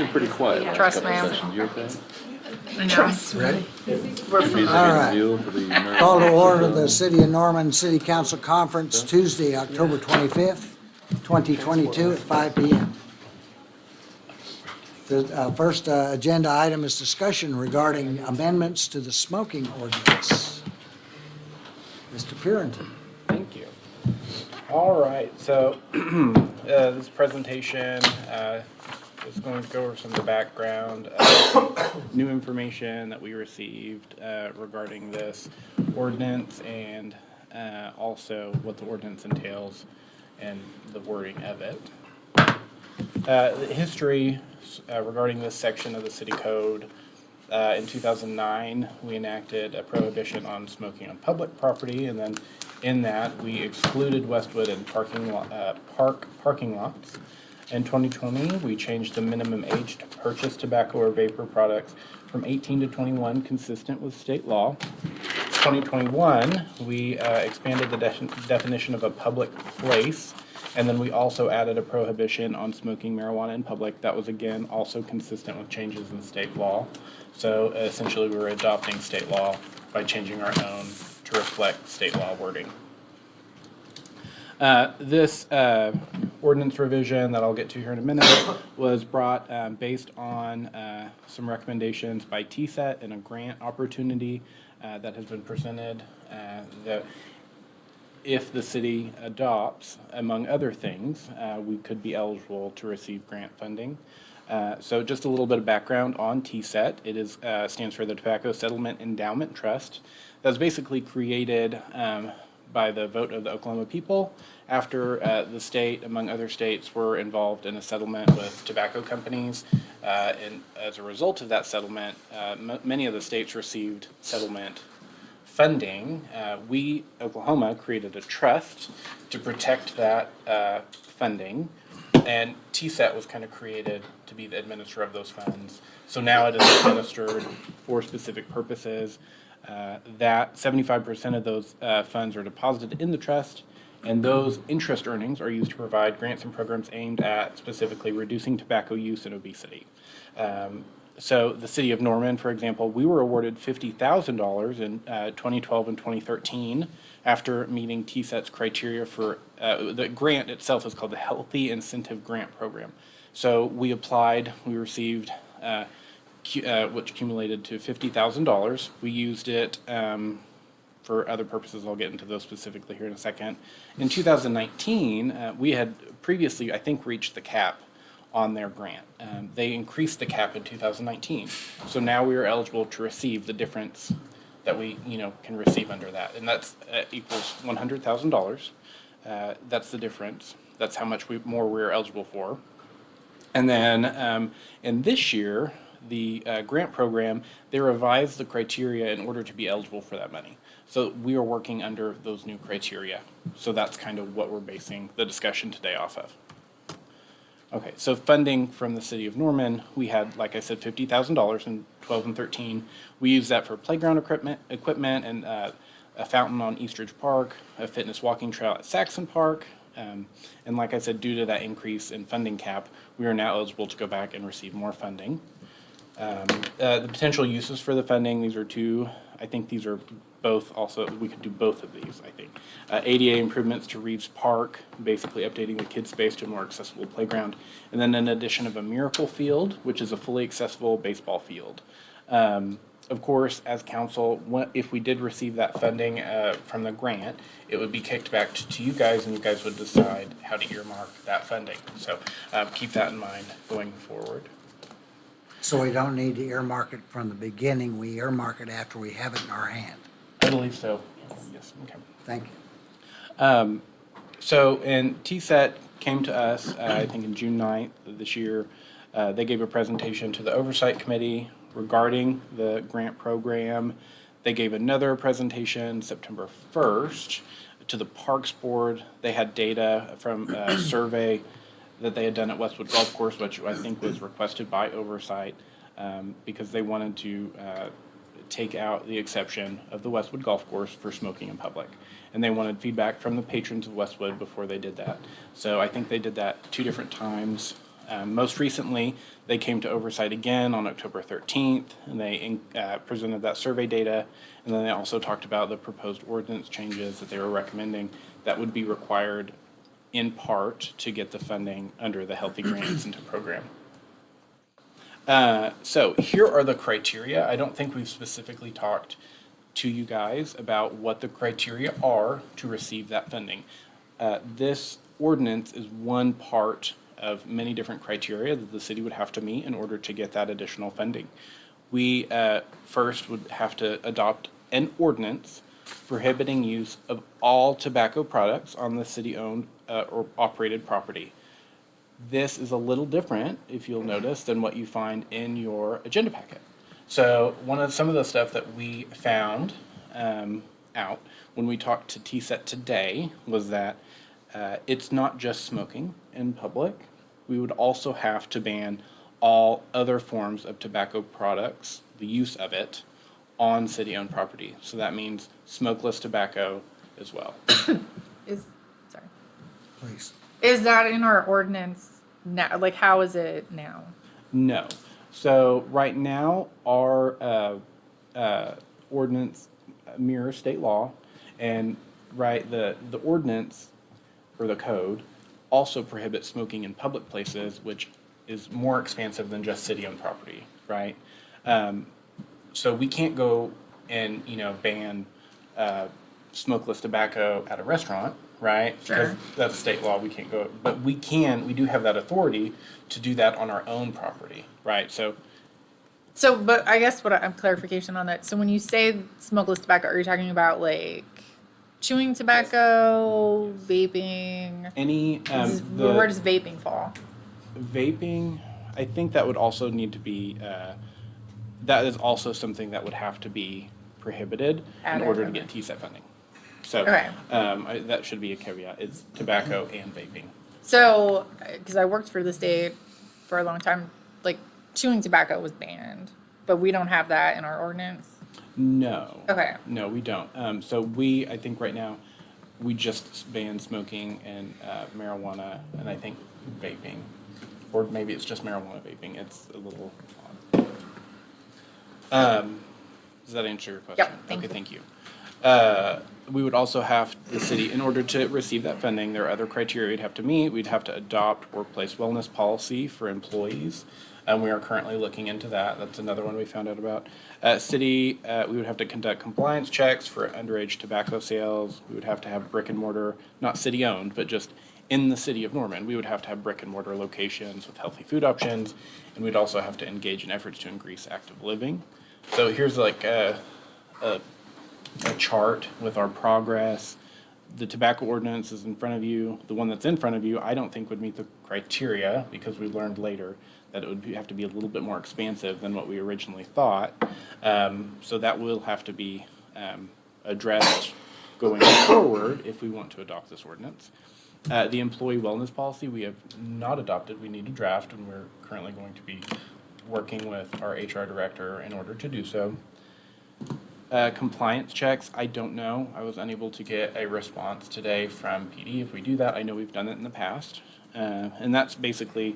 been pretty quiet last Trust, couple ma'am. sessions. You okay? Trust. Ready? We're Be a from, All right. deal for the American Call to order National the City of Norman City Council Conference Tuesday, October 25th, 2022 at 5 p.m. The first agenda item is discussion regarding amendments to the smoking ordinance. Mr. Purinton. Thank you. All right, so this presentation is going to go over some of the background, new information that we received regarding this ordinance, and also what the ordinance entails and the wording of it. The history regarding this section of the city code. In 2009, we enacted a prohibition on smoking on public property, and then in that, we excluded Westwood and parking lots. In 2020, we changed the minimum age to purchase tobacco or vapor products from 18 to 21, consistent with state law. 2021, we expanded the definition of a public place, and then we also added a prohibition on smoking marijuana in public. That was, again, also consistent with changes in state law. So essentially, we were adopting state law by changing our own to reflect state law wording. This ordinance revision that I'll get to here in a minute was brought based on some recommendations by TSET and a grant opportunity that has been presented that if the city adopts, among other things, we could be eligible to receive grant funding. So just a little bit of background on TSET. It is stands for the Tobacco Settlement Endowment Trust. That was basically created by the vote of the Oklahoma people after the state, among other states, were involved in a settlement with tobacco companies. And as a result of that settlement, many of the states received settlement funding. We, Oklahoma, created a trust to protect that funding, and TSET was kind of created to be the administrator of those funds. So now it is administered for specific purposes. That 75% of those funds are deposited in the trust, and those interest earnings are used to provide grants and programs aimed at specifically reducing tobacco use and obesity. So the city of Norman, for example, we were awarded $50,000 in 2012 and 2013 after meeting TSET's criteria for, the grant itself is called the Healthy Incentive Grant Program. So we applied, we received, which accumulated to $50,000. We used it for other purposes. I'll get into those specifically here in a second. In 2019, we had previously, I think, reached the cap on their grant. They increased the cap in 2019. So now we are eligible to receive the difference that we, can receive under that. And that's equals $100,000. That's the difference. That's how much more we're eligible for. And then in this year, the grant program, they revised the criteria in order to be eligible for that money. So we are working under those new criteria. So that's kind of what we're basing the discussion today off of. Okay, so funding from the city of Norman, we had, like I said, $50,000 in 12 and 13. We used that for playground equipment and a fountain on Eastridge Park, a fitness walking trail at Saxon Park. And like I said, due to that increase in funding cap, we are now eligible to go back and receive more funding. The potential uses for the funding, these are two. I think these are both also, we could do both of these, I think. ADA improvements to Reeves Park, basically updating the kids' space to a more accessible playground. And then an addition of a Miracle Field, which is a fully accessible baseball field. Of course, as council, if we did receive that funding from the grant, it would be kicked back to you guys, and you guys would decide how to earmark that funding. So keep that in mind going forward. So we don't need to earmark it from the beginning, we earmark it after we have it in our hand. I believe so. Yes. Okay. Thank you. And TSET came to us, I think in June 9th of this year. They gave a presentation to the Oversight Committee regarding the grant program. They gave another presentation September 1st to the Parks Board. They had data from a survey that they had done at Westwood Golf Course, which I think was requested by Oversight because they wanted to take out the exception of the Westwood Golf Course for smoking in public. And they wanted feedback from the patrons of Westwood before they did that. So I think they did that 2 different times. Most recently, they came to oversight again on October 13th, and they presented that survey data, and then they also talked about the proposed ordinance changes that they were recommending that would be required in part to get the funding under the Healthy Grant Incentive Program. So here are the criteria. I don't think we've specifically talked to you guys about what the criteria are to receive that funding. This ordinance is one part of many different criteria that the city would have to meet in order to get that additional funding. We first would have to adopt an ordinance prohibiting use of all tobacco products on the city-owned or operated property. This is a little different, if you'll notice, than what you find in your agenda packet. So some of the stuff that we found out when we talked to TSET today was that it's not just smoking in public. We would also have to ban all other forms of tobacco products, the use of it, on city-owned property. So that means smokeless tobacco as well. Sorry. Please. Is that in our ordinance now? Like, how is it now? No. So right now, our ordinance mirrors state law, and the ordinance or the code also prohibits smoking in public places, which is more expansive than just city-owned property, right? So we can't go and ban smokeless tobacco at a restaurant, right? Sure. Because that's state law. We can't go, but we do have that authority to do that on our own property, right? So But I guess I'm clarification on that. So when you say smokeless tobacco, are you talking about like chewing tobacco, vaping? Where does vaping fall? Vaping, I think that would also need to be, that is also something that would have to be prohibited in Added, order to okay. get TSET funding. So Okay. that should be a caveat. It's tobacco and vaping. So, because I worked for the state for a long time, like chewing tobacco was banned, but we don't have that in our ordinance. No. Okay. No, we don't. So I think right now, we just ban smoking and marijuana, and I think vaping. Or maybe it's just marijuana vaping. It's a little odd. Does that answer your question? Yep, thank you. Okay, thank you. We would also have the city, in order to receive that funding, there are other criteria we'd have to meet. We'd have to adopt workplace wellness policy for employees. And we are currently looking into that. That's another one we found out about. We would have to conduct compliance checks for underage tobacco sales. We would have to have brick and mortar, not city-owned, but just in the city of Norman. We would have to have brick and mortar locations with healthy food options. And we'd also have to engage in efforts to increase active living. So here's like a chart with our progress. The tobacco ordinance is in front of you. The one that's in front of you, I don't think would meet the criteria because we learned later that it would have to be a little bit more expansive than what we originally thought. So that will have to be addressed going forward if we want to adopt this ordinance. The employee wellness policy we have not adopted. We need to draft, and we're currently going to be working with our HR director in order to do so. Compliance checks, I don't know. I was unable to get a response today from PD. If we do that, I know we've done it in the past. And that's basically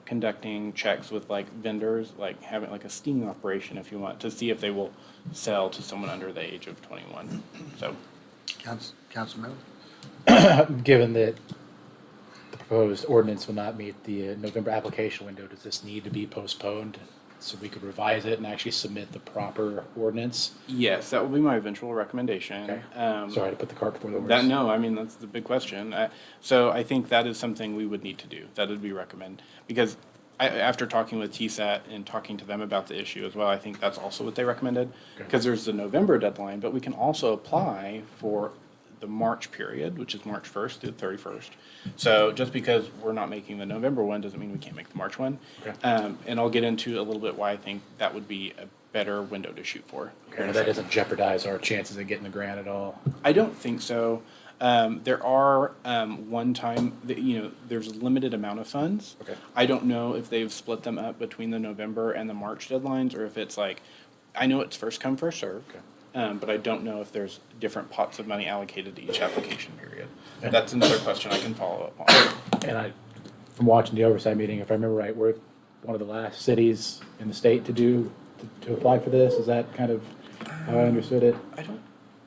conducting checks with like vendors, like having like a sting operation if you want, to see if they will sell to someone under the age of 21. So, Councilmember? Given that the proposed ordinance will not meet the November application window, does this need to be postponed so we could revise it and actually submit the proper ordinance? yes, that will be my eventual recommendation. Okay. Sorry to put the cart before the horse. That's the big question. So I think that is something we would need to do. That would be recommended. Because after talking with TSET and talking to them about the issue as well, I think that's also what they recommended. Okay. Because there's the November deadline, but we can also apply for the March period, which is March 1st through the 31st. So just because we're not making the November one doesn't mean we can't make the March one. Okay. And I'll get into a little bit why I think that would be a better window to shoot for. Okay, that doesn't jeopardize our chances of getting the grant at all. I don't think so. There are there's a limited amount of funds. Okay. I don't know if they've split them up between the November and the March deadlines, or if it's like, I know it's first come, first serve. Okay. But I don't know if there's different pots of money allocated to each application period. Okay. That's another question I can follow up on. And from watching the oversight meeting, if I remember right, we're one of the last cities in the state to apply for this. Is that kind of how I understood it? I don't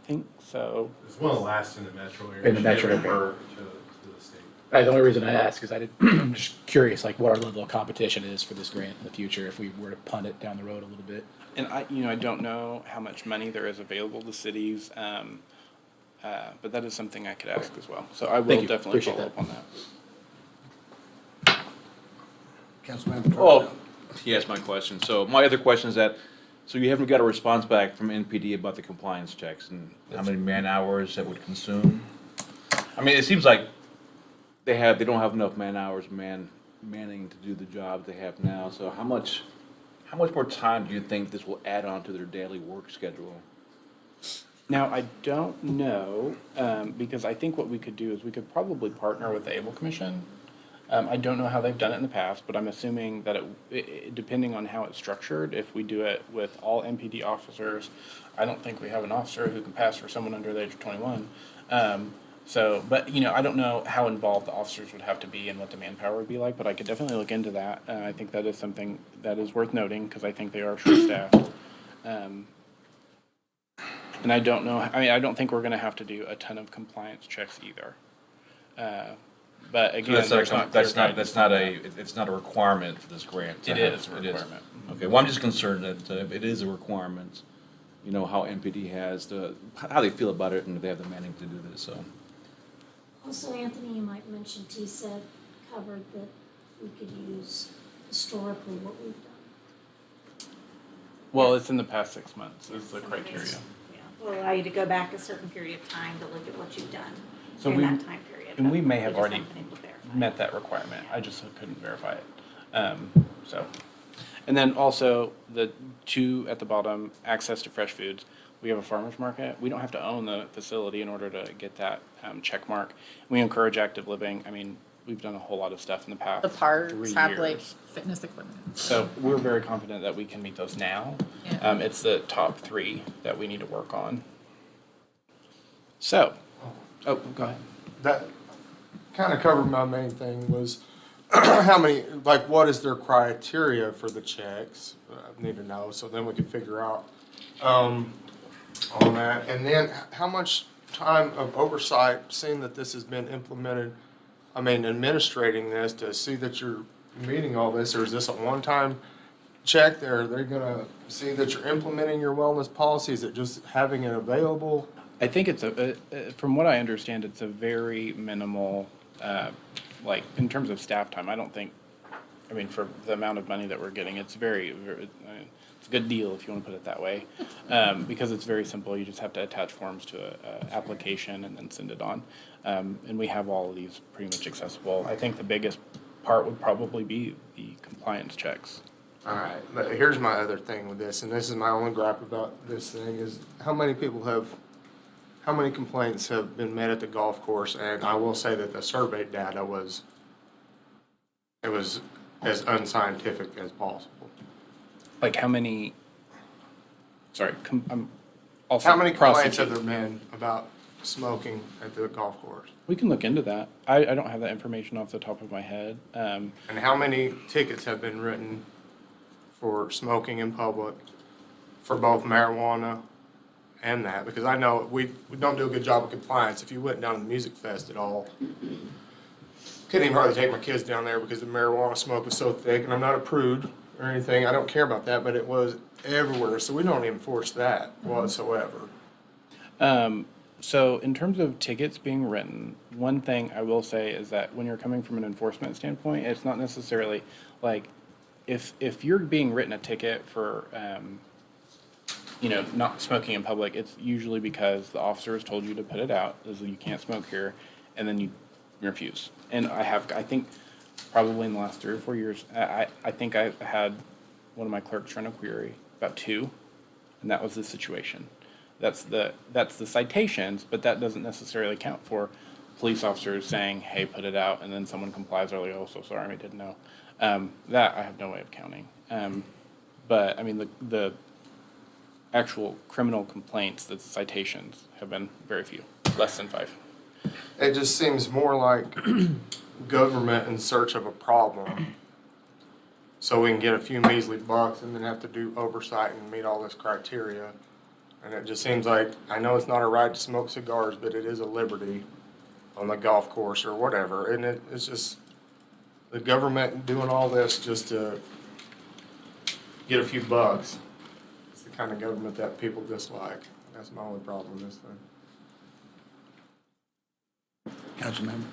think so. It's one of the last in the metro area. In the metro area. Refer to the state. The only reason I ask is I'm just curious, like what our level of competition is for this grant in the future if we were to punt it down the road a little bit. And I don't know how much money there is available to cities, but that is something I could ask as well. So I will Thank you. definitely Appreciate follow that. up on that. Councilmember Oh, Torres. yes, my question. So my other question is that, so you haven't got a response back from NPD about the compliance checks and how many man hours that would consume? I mean, it seems like they don't have enough man hours, manning to do the job they have now. So how much more time do you think this will add on to their daily work schedule? Now, I don't know, because I think what we could do is we could probably partner with the Able Commission. I don't know how they've done it in the past, but I'm assuming that depending on how it's structured, if we do it with all MPD officers, I don't think we have an officer who can pass for someone under the age of 21. But I don't know how involved the officers would have to be and what the manpower would be like, but I could definitely look into that. I think that is something that is worth noting because I think they are short-staffed. And I don't know, I don't think we're gonna have to do a ton of compliance checks either. But again, That's there's not clear guidance on that. it's not a requirement for this grant. to It have- is a it requirement. Okay, well, I'm just concerned that if it is a requirement, how NPD how they feel about it and if they have the manning to do this, so. Also, Anthony, you might mention TSET covered that we could use historically what we've done. Well, it's in the past 6 months is the criteria. Yeah, will allow you to go back a certain period of time to look at what you've done So during we- that time period. and we but may have just already haven't been able to verify. Met that requirement. I just couldn't verify it. And then also the two at the bottom, access to fresh foods. We have a farmer's market. We don't have to own the facility in order to get that check mark. We encourage active living. I mean, we've done a whole lot of stuff in the past The parks 3 have like years. fitness equipment. So we're very confident that we can meet those now. Yeah. It's the top 3 that we need to work on. So, go ahead. That kind of covered my main thing was how many, like, what is their criteria for the checks? I need to know, so then we can figure out, on that. And then how much time of oversight, seeing that this has been implemented, administrating this to see that you're meeting all this, or is this a one-time check there? Are they gonna see that you're implementing your wellness policy? Is it just having it available? I think it's from what I understand, it's a very minimal, like, in terms of staff time, I don't think, for the amount of money that we're getting, it's very, it's a good deal if you want to put it that way. Because it's very simple, you just have to attach forms to a application and then send it on. And we have all of these pretty much accessible. I think the biggest part would probably be the compliance checks. All right, but here's my other thing with this, and this is my only gripe about this thing, is how many complaints have been met at the golf course? And I will say that the survey data was as unscientific as possible. Like how many, sorry, I'm also. How many complaints have prosecuting. there been about smoking at the golf course? We can look into that. I don't have that information off the top of my head. And how many tickets have been written for smoking in public for both marijuana and that? Because I know we don't do a good job of compliance. If you went down to the music fest at all, couldn't even hardly take my kids down there because the marijuana smoke was so thick, and I'm not a prude or anything. I don't care about that, but it was everywhere, so we don't enforce that whatsoever. So in terms of tickets being written, one thing I will say is that when you're coming from an enforcement standpoint, it's not necessarily like if you're being written a ticket for not smoking in public, it's usually because the officer has told you to put it out, is you can't smoke here, and then you refuse. And I think probably in the last 3 or 4 years, I think I had one of my clerks run a query, about 2, and that was the situation. That's the citations, but that doesn't necessarily count for police officers saying, hey, put it out, and then someone complies early, oh, so sorry, I didn't know. That I have no way of counting. But the actual criminal complaints, the citations have been very few, less than 5. It just seems more like government in search of a problem. So we can get a few measly bucks and then have to do oversight and meet all this criteria. And it just seems like, I know it's not a right to smoke cigars, but it is a liberty on the golf course or whatever. And it's just the government doing all this just to get a few bucks. It's the kind of government that people dislike. That's my only problem with this thing. Councilmember?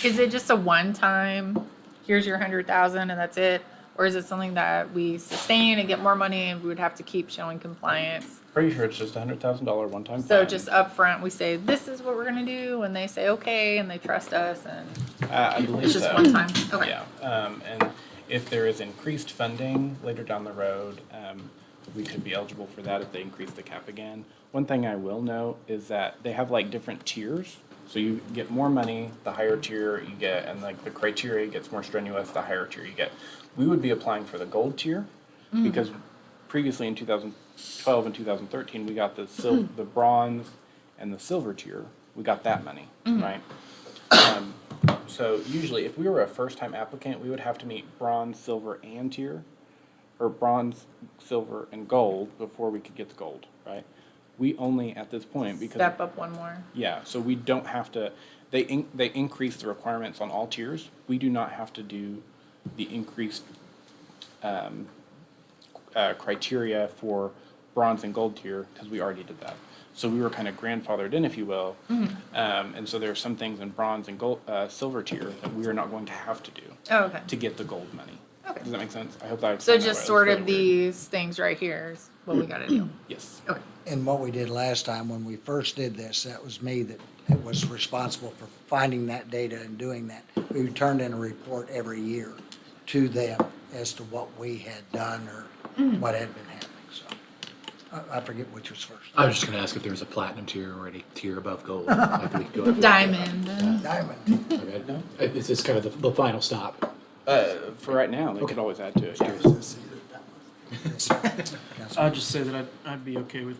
Is it just a one-time, here's your 100,000 and that's it? Or is it something that we sustain and get more money and we would have to keep showing compliance? Pretty sure it's just $100,000 one-time. So fine. just upfront, we say, this is what we're gonna do, and they say, okay, and they trust us, and I believe it's just so. one time? Okay. Yeah, and if there is increased funding later down the road, we could be eligible for that if they increase the cap again. One thing I will note is that they have like different tiers. So you get more money, the higher tier you get, and like the criteria gets more strenuous, the higher tier you get. We would be applying for the gold tier because previously in 2012 and 2013, we got the bronze and the silver tier. We got that money, right? So usually if we were a first-time applicant, we would have to meet bronze, silver, and tier, or bronze, silver, and gold before we could get the gold, right? We only, at this point, because. Step up one more. Yeah, so we don't have to, they increase the requirements on all tiers. We do not have to do the increased criteria for bronze and gold tier because we already did that. So we were kind of grandfathered in, if you will. And so there are some things in bronze and gold, silver tier that we are not going to have to do Oh, okay. to get the gold money. Okay. Does that make sense? I hope that. So explained that just right. sort It's of really weird. these things right here is what we gotta do. Yes. Okay. And what we did last time when we first did this, that was me that was responsible for finding that data and doing that. We turned in a report every year to them as to what we had done or what had been happening, so. I forget which was first. I was just gonna ask if there was a platinum tier or a tier above gold. Like we could go up. Diamond. Diamond. Okay, no, it's just kind of the final stop. For right now, they could always add to it. I'll just say that I'd be okay with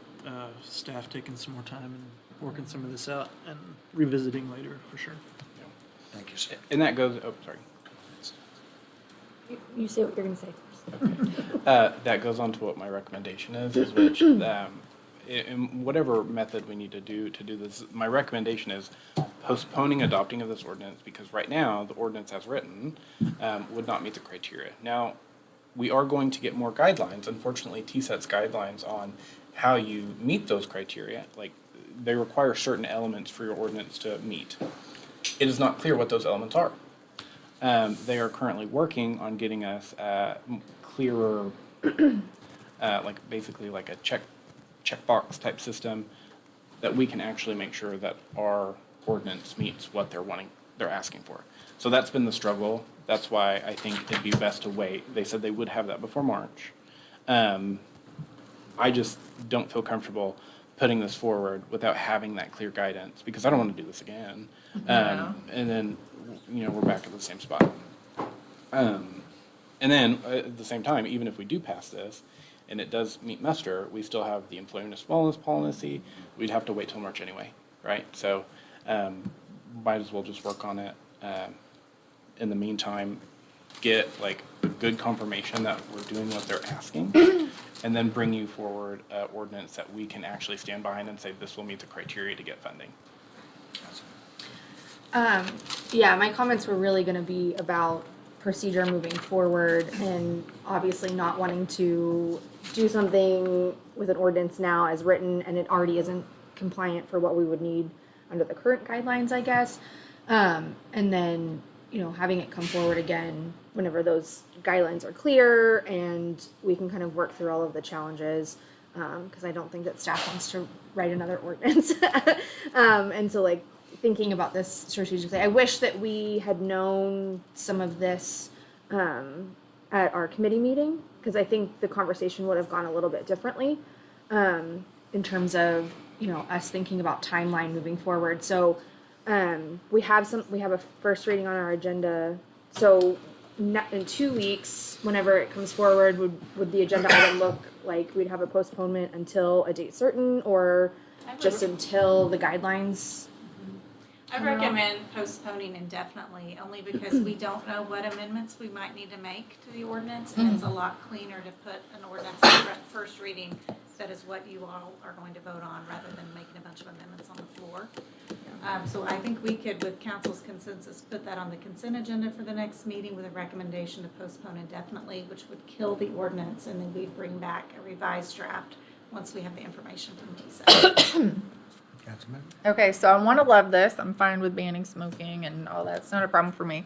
staff taking some more time and working some of this out and revisiting later, for sure. Thank you, sir. And that goes, oh, sorry. You say what you're gonna say first. That goes on to what my recommendation is which, in whatever method we need to do this, my recommendation is postponing adopting of this ordinance, because right now, the ordinance as written, would not meet the criteria. Now, we are going to get more guidelines. Unfortunately, TSET's guidelines on how you meet those criteria, like, they require certain elements for your ordinance to meet. It is not clear what those elements are. They are currently working on getting us clearer, like basically like a checkbox type system that we can actually make sure that our ordinance meets what they're asking for. So that's been the struggle. That's why I think it'd be best to wait. They said they would have that before March. I just don't feel comfortable putting this forward without having that clear guidance, because I don't want to do this again. No. And then, we're back at the same spot. And then, at the same time, even if we do pass this, and it does meet muster, we still have the employment wellness policy. We'd have to wait till March anyway, right? So, might as well just work on it. In the meantime, get like a good confirmation that we're doing what they're asking, and then bring you forward an ordinance that we can actually stand behind and say this will meet the criteria to get funding. Yeah, my comments were really gonna be about procedure moving forward and obviously not wanting to do something with an ordinance now as written and it already isn't compliant for what we would need under the current guidelines, I guess. And then, having it come forward again whenever those guidelines are clear and we can kind of work through all of the challenges. Because I don't think that staff wants to write another ordinance. And so like thinking about this strategically, I wish that we had known some of this at our committee meeting, because I think the conversation would have gone a little bit differently in terms of, us thinking about timeline moving forward. So we have a first reading on our agenda. So in 2 weeks, whenever it comes forward, would the agenda item look like we'd have a postponement until a date certain, or just until the guidelines? I recommend postponing indefinitely, only because we don't know what amendments we might need to make to the ordinance, and it's a lot cleaner to put an ordinance on first reading that is what you all are going to vote on, rather than making a bunch of amendments on the floor. So I think we could, with council's consensus, put that on the consent agenda for the next meeting with a recommendation to postpone indefinitely, which would kill the ordinance, and then we'd bring back a revised draft once we have the information from TSA. Councilman? Okay, so I want to love this. I'm fine with banning smoking and all that. It's not a problem for me.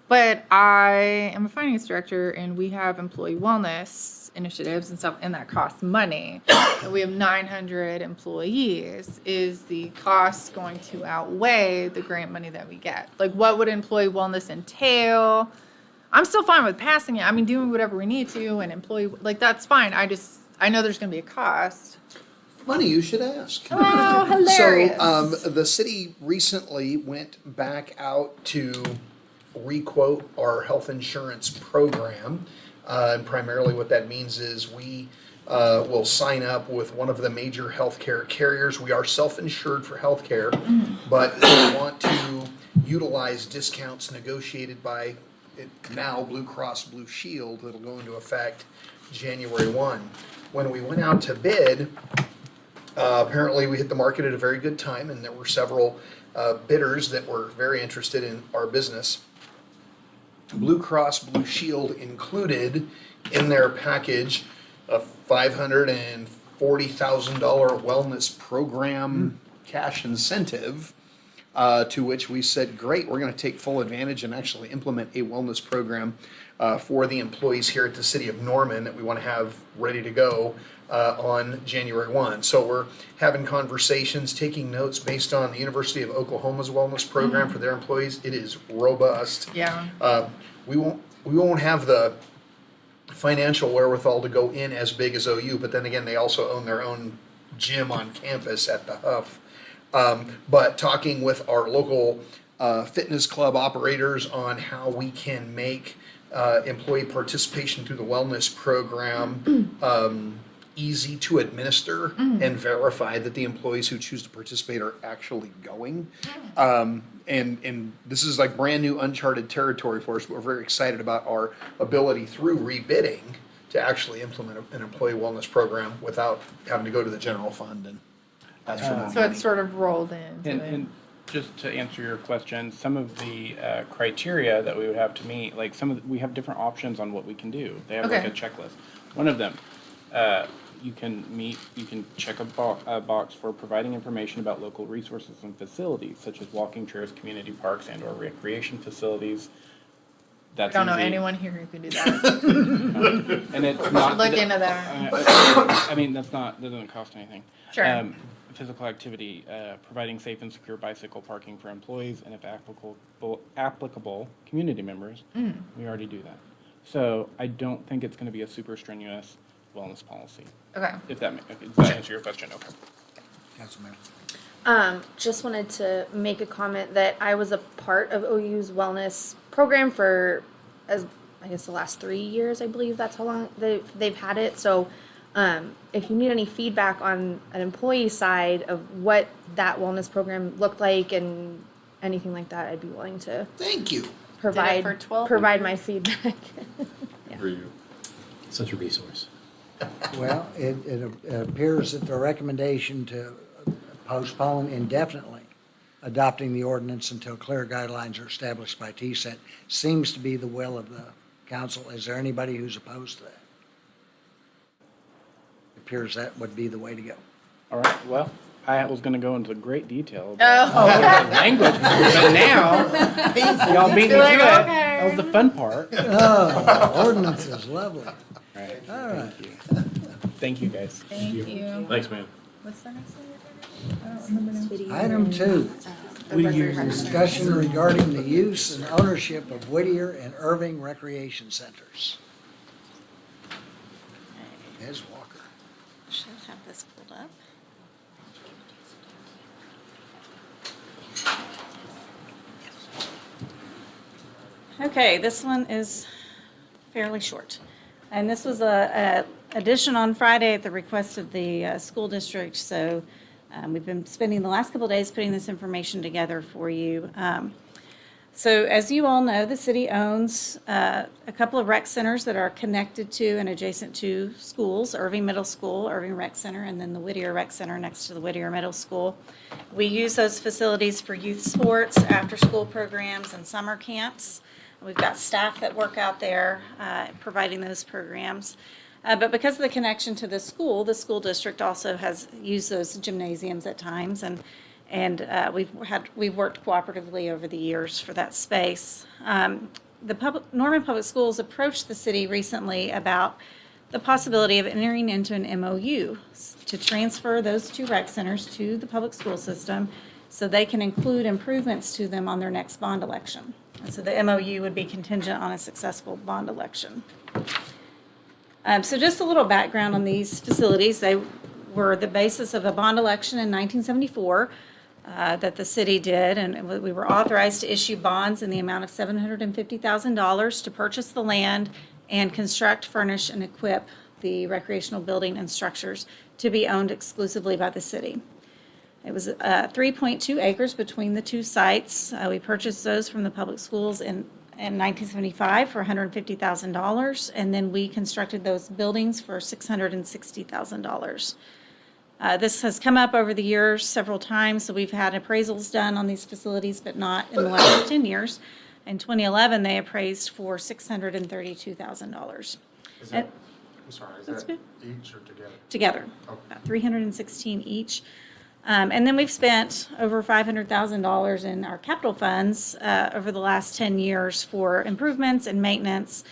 But I am a finance director and we have employee wellness initiatives and stuff, and that costs money. And we have 900 employees. Is the cost going to outweigh the grant money that we get? Like, what would employee wellness entail? I'm still fine with passing it. I mean, doing whatever we need to, and employee, like, that's fine. I know there's going to be a cost. Funny you should ask. Oh, hilarious. So, the city recently went back out to requote our health insurance program. And primarily what that means is we will sign up with one of the major healthcare carriers. We are self-insured for healthcare, but we want to utilize discounts negotiated by now Blue Cross Blue Shield that'll go into effect January 1. When we went out to bid, apparently we hit the market at a very good time, and there were several bidders that were very interested in our business. Blue Cross Blue Shield included in their package a $540,000 wellness program cash incentive, to which we said, great, we're going to take full advantage and actually implement a wellness program for the employees here at the city of Norman that we want to have ready to go on January 1. So we're having conversations, taking notes based on the University of Oklahoma's wellness program for their employees. It is robust. Yeah. We won't have the financial wherewithal to go in as big as OU, but then again, they also own their own gym on campus at the Huff. But talking with our local fitness club operators on how we can make employee participation through the wellness program easy to administer and verify that the employees who choose to participate are actually going. And this is like brand new uncharted territory for us. We're very excited about our ability through rebidding to actually implement an employee wellness program without having to go to the general fund and ask for more So money. it's sort of rolled into it. And just to answer your question, some of the criteria that we would have to meet, like we have different options on what we can do. They have like Okay. a checklist. One of them, you can check a box for providing information about local resources and facilities, such as walking trails, community parks, and or recreation facilities. I That's don't know easy. anyone here who can do that. And it's not. Look into that. I mean, that doesn't cost anything. Sure. Physical activity, providing safe and secure bicycle parking for employees, and if applicable, community members. We already do that. So I don't think it's going to be a super strenuous wellness policy. Okay. If that does that answer your question? Okay. Councilman? Just wanted to make a comment that I was a part of OU's wellness program for, I guess, the last 3 years. I believe that's how long they've had it. So, if you need any feedback on an employee side of what that wellness program looked like and anything like that, I'd be willing to Thank you. provide for 12 my feedback. For you. Such a resource. Well, it appears that the recommendation to postpone indefinitely adopting the ordinance until clear guidelines are established by TSET seems to be the will of the council. Is there anybody who's opposed to that? It appears that would be the way to go. All right. Well, I was going to go into great detail about language, but now y'all beat me to You're like, it. okay. That was the fun part. Oh, ordinance is lovely. All right. All right. Thank you. Thank you, guys. Thank you. Thanks, man. What's the next one? I don't remember now. Item 2, discussion regarding the use and ownership of Whittier and Irving recreation centers. Ms. Walker. Should have this pulled up. Okay, this one is fairly short. And this was a addition on Friday at the request of the school district. So We've been spending the last couple of days putting this information together for you. So as you all know, the city owns a couple of rec centers that are connected to and adjacent to schools, Irving Middle School, Irving Rec Center, and then the Whittier Rec Center next to the Whittier Middle School. We use those facilities for youth sports, after-school programs, and summer camps. We've got staff that work out there providing those programs. But because of the connection to the school district also has used those gymnasiums at times, and we've worked cooperatively over the years for that space. Norman Public Schools approached the city recently about the possibility of entering into an MOU to transfer those two rec centers to the public school system so they can include improvements to them on their next bond election. And so the MOU would be contingent on a successful bond election. So just a little background on these facilities. They were the basis of a bond election in 1974 that the city did, and we were authorized to issue bonds in the amount of $750,000 to purchase the land and construct, furnish, and equip the recreational building and structures to be owned exclusively by the city. It was 3.2 acres between the two sites. We purchased those from the public schools in 1975 for $150,000, and then we constructed those buildings for $660,000. This has come up over the years several times, so we've had appraisals done on these facilities, but not in the last 10 years. In 2011, they appraised for $632,000. Is that, I'm sorry, is That's that good. each or together? Together, about 316 each. And then we've spent over $500,000 in our capital funds over the last 10 years for improvements and maintenance.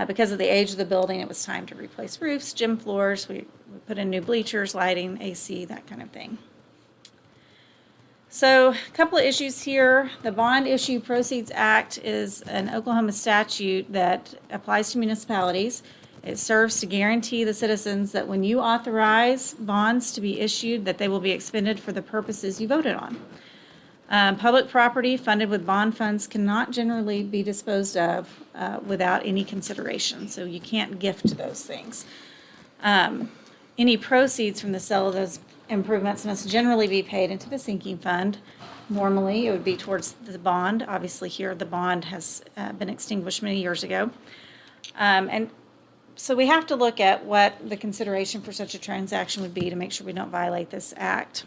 Because of the age of the building, it was time to replace roofs, gym floors. We put in new bleachers, lighting, AC, that kind of thing. So a couple of issues here. The Bond Issue Proceeds Act is an Oklahoma statute that applies to municipalities. It serves to guarantee the citizens that when you authorize bonds to be issued, that they will be expended for the purposes you voted on. Public property funded with bond funds cannot generally be disposed of without any consideration, so you can't gift those things. Any proceeds from the sale of those improvements must generally be paid into the sinking fund. Normally, it would be towards the bond. Obviously, here, the bond has been extinguished many years ago. And so we have to look at what the consideration for such a transaction would be to make sure we don't violate this act.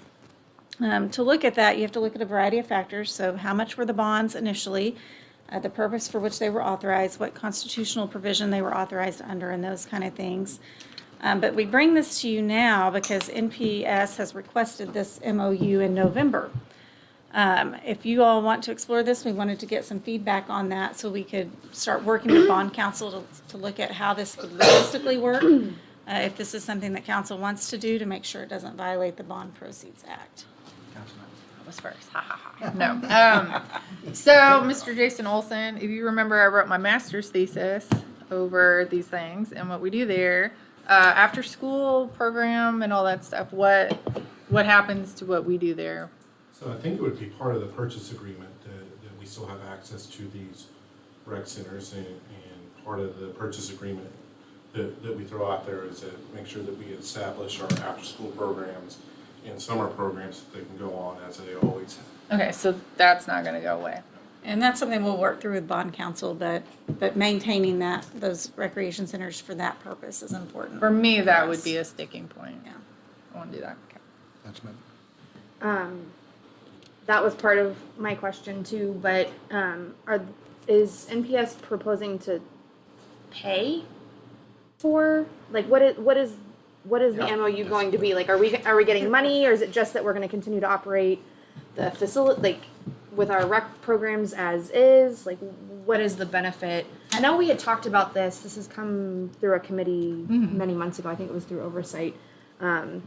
To look at that, you have to look at a variety of factors. So how much were the bonds initially, the purpose for which they were authorized, what constitutional provision they were authorized under, and those kind of things. But we bring this to you now because NPS has requested this MOU in November. If you all want to explore this, we wanted to get some feedback on that so we could start working with bond counsel to look at how this would realistically work. If this is something that council wants to do to make sure it doesn't violate the Bond Proceeds Act. I was first. Ha ha ha. No. So, Mr. Jason Olson, if you remember, I wrote my master's thesis over these things and what we do there. After school program and all that stuff, what happens to what we do there? So I think it would be part of the purchase agreement that we still have access to these rec centers, and part of the purchase agreement that we throw out there is to make sure that we establish our after-school programs and summer programs that they can go on as they always have. Okay, so that's not going to go away. And that's something we'll work through with bond counsel, but maintaining those recreation centers for that purpose is important. For me, that us. would be a sticking point. Yeah. I want to do that. Okay. That's my, That was part of my question too, but is NPS proposing to pay for, like, what is the MOU going to be? Like, are we getting money, or is it just that we're going to continue to operate the facility, like, with our rec programs as is? Like, what is the benefit? I know we had talked about this. This has come through a committee many months ago. I think it was through oversight. So I'm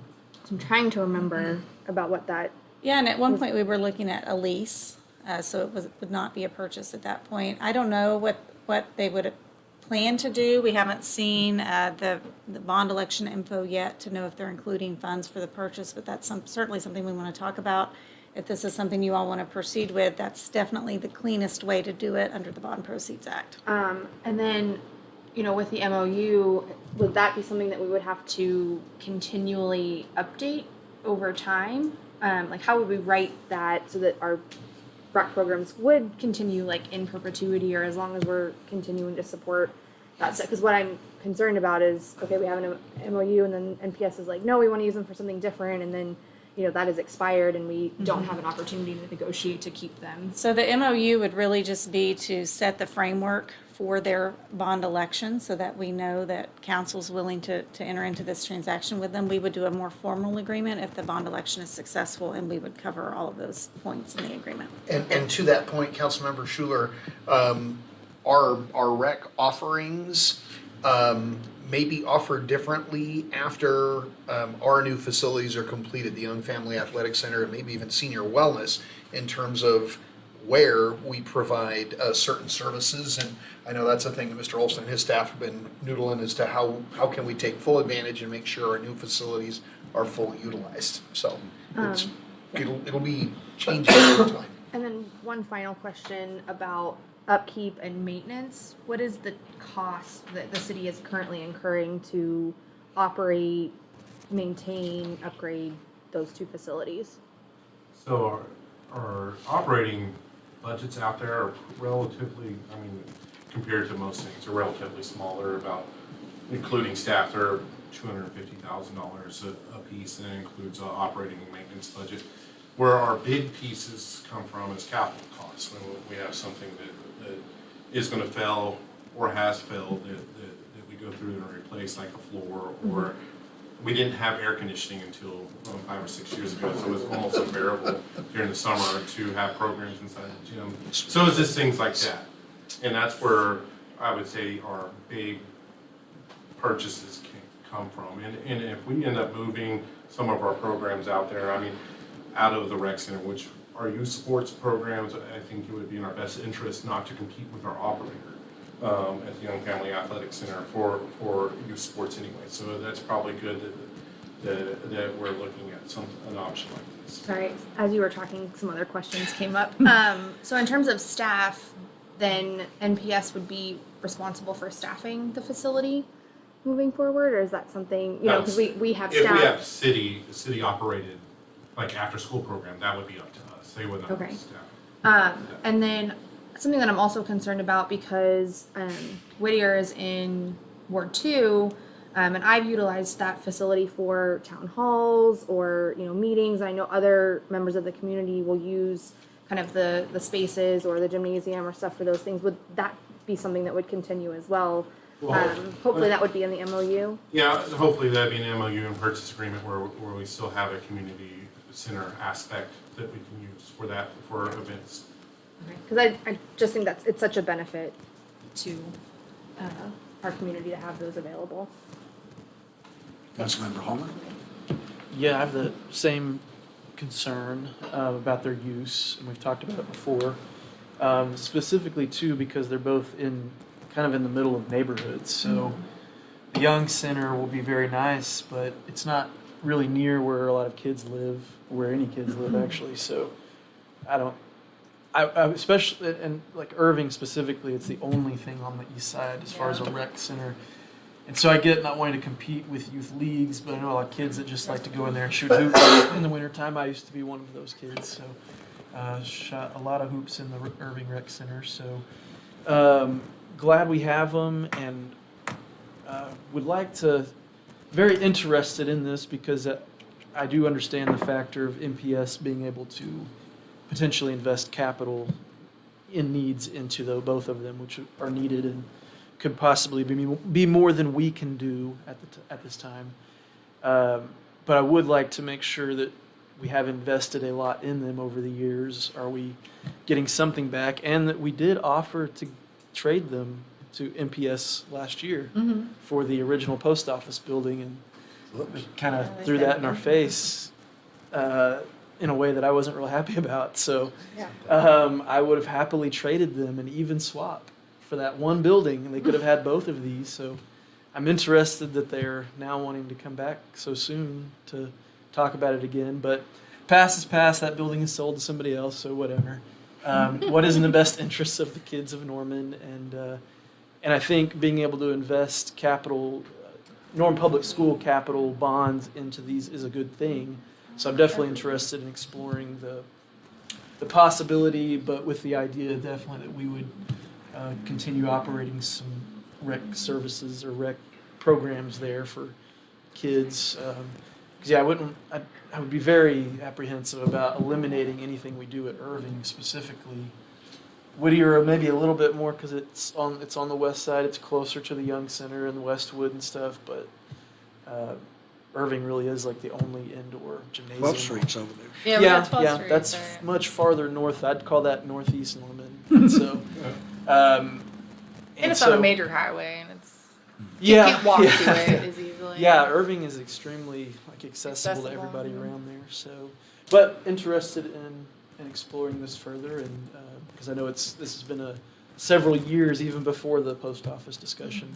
trying to remember about what that. Yeah, and at one point we were looking at a lease, so it would not be a purchase at that point. I don't know what they would plan to do. We haven't seen the bond election info yet to know if they're including funds for the purchase, but that's certainly something we want to talk about. If this is something you all want to proceed with, that's definitely the cleanest way to do it under the Bond Proceeds Act. And then, with the MOU, would that be something that we would have to continually update over time? Like, how would we write that so that our rec programs would continue like in perpetuity, or as long as we're continuing to support that stuff? Because what I'm concerned about is, okay, we have an MOU, and then NPS is like, no, we want to use them for something different, and then, you know, that is expired, and we don't have an opportunity to negotiate to keep them. So the MOU would really just be to set the framework for their bond election so that we know that council's willing to enter into this transaction with them. We would do a more formal agreement if the bond election is successful, and we would cover all of those points in the agreement. And to that point, Councilmember Schuler, our rec offerings may be offered differently after our new facilities are completed, the Young Family Athletic Center, and maybe even senior wellness, in terms of where we provide certain services. And I know that's a thing that Mr. Olson and his staff have been noodling as to how can we take full advantage and make sure our new facilities are fully utilized. So it'll be changing over time. And then one final question about upkeep and maintenance. What is the cost that the city is currently incurring to operate, maintain, upgrade those two facilities? So our operating budgets out there are relatively, I mean, compared to most things, are relatively small. They're about, including staff, they're $250,000 a piece, and it includes operating and maintenance budget. Where our big pieces come from is capital costs. When we have something that is going to fail or has failed, that we go through and replace, like a floor, or we didn't have air conditioning until 5 or 6 years ago, so it was almost unbearable during the summer to have programs inside the gym. So it's just things like that. And that's where I would say our big purchases can come from. And if we end up moving some of our programs out there, I mean, out of the rec center, which are youth sports programs, I think it would be in our best interest not to compete with our operator at the Young Family Athletic Center for youth sports anyway. So that's probably good that we're looking at an option like this. Sorry, as you were talking, some other questions came up. So in terms of staff, then NPS would be responsible for staffing the facility moving forward, or is that something, you know, because we have staff? If we have city operated, like after school program, that would be up to us. They would not Okay. be staff. And then something that I'm also concerned about, because Whittier is in Ward 2, and I've utilized that facility for town halls or, you know, meetings. And I know other members of the community will use kind of the spaces or the gymnasium or stuff for those things. Would that be something that would continue as well? Hopefully that would be in the MOU. Yeah, hopefully that'd be an MOU and purchase agreement where we still have a community center aspect that we can use for that, for events. Because I just think it's such a benefit to our community to have those available. Councilmember Holman? Yeah, I have the same concern about their use, and we've talked about it before. Specifically too, because they're both kind of in the middle of neighborhoods. So the Young Center will be very nice, but it's not really near where a lot of kids live, where any kids live actually. So I especially, and like Irving specifically, it's the only thing on the east side as far as a rec center. And so I get not wanting to compete with youth leagues, but I know a lot of kids that just like to go in there and shoot hoops in the wintertime. I used to be one of those kids, so shot a lot of hoops in the Irving Rec Center. So glad we have them, and would like to, very interested in this because I do understand the factor of MPS being able to potentially invest capital in needs into both of them, which are needed and could possibly be more than we can do at this time. But I would like to make sure that we have invested a lot in them over the years. Are we getting something back? And that we did offer to trade them to MPS last year for the original post office building, and kind of threw that in our face in a way that I wasn't real happy about. So I would have happily traded them and even swap for that one building, and they could have had both of these. So I'm interested that they're now wanting to come back so soon to talk about it again. But past is past. That building is sold to somebody else, so whatever. What is in the best interests of the kids of Norman, and I think being able to invest capital, Norman Public School capital bonds into these is a good thing. So I'm definitely interested in exploring the possibility, but with the idea definitely that we would continue operating some rec services or rec programs there for kids. 'Cause yeah, I would be very apprehensive about eliminating anything we do at Irving specifically. Whittier maybe a little bit more because it's on the west side. It's closer to the Young Center and Westwood and stuff, but Irving really is like the only indoor gymnasium. 12th Street's over there. Yeah, we got 12th Street that's there. much farther north. I'd call that northeast Norman. So, and it's so, on a major highway, and it's yeah, you can't walk yeah. to it as easily. Yeah, Irving is extremely like accessible to Accessible, everybody yeah. around there. So, but interested in exploring this further, and because I know this has been several years even before the post office discussion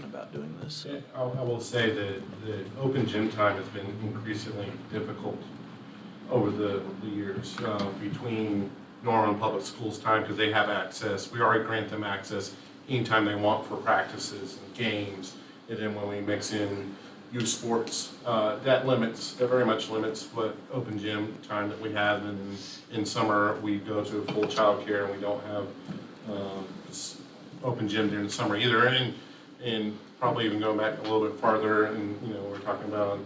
about doing this. So. I will say that the open gym time has been increasingly difficult over the years between Norman Public Schools time because they have access. We already grant them access anytime they want for practices and games. And then when we mix in youth sports, that very much limits what open gym time that we have. And in summer, we go to full childcare and we don't have open gym during the summer either. And probably even going back a little bit farther, and we're talking about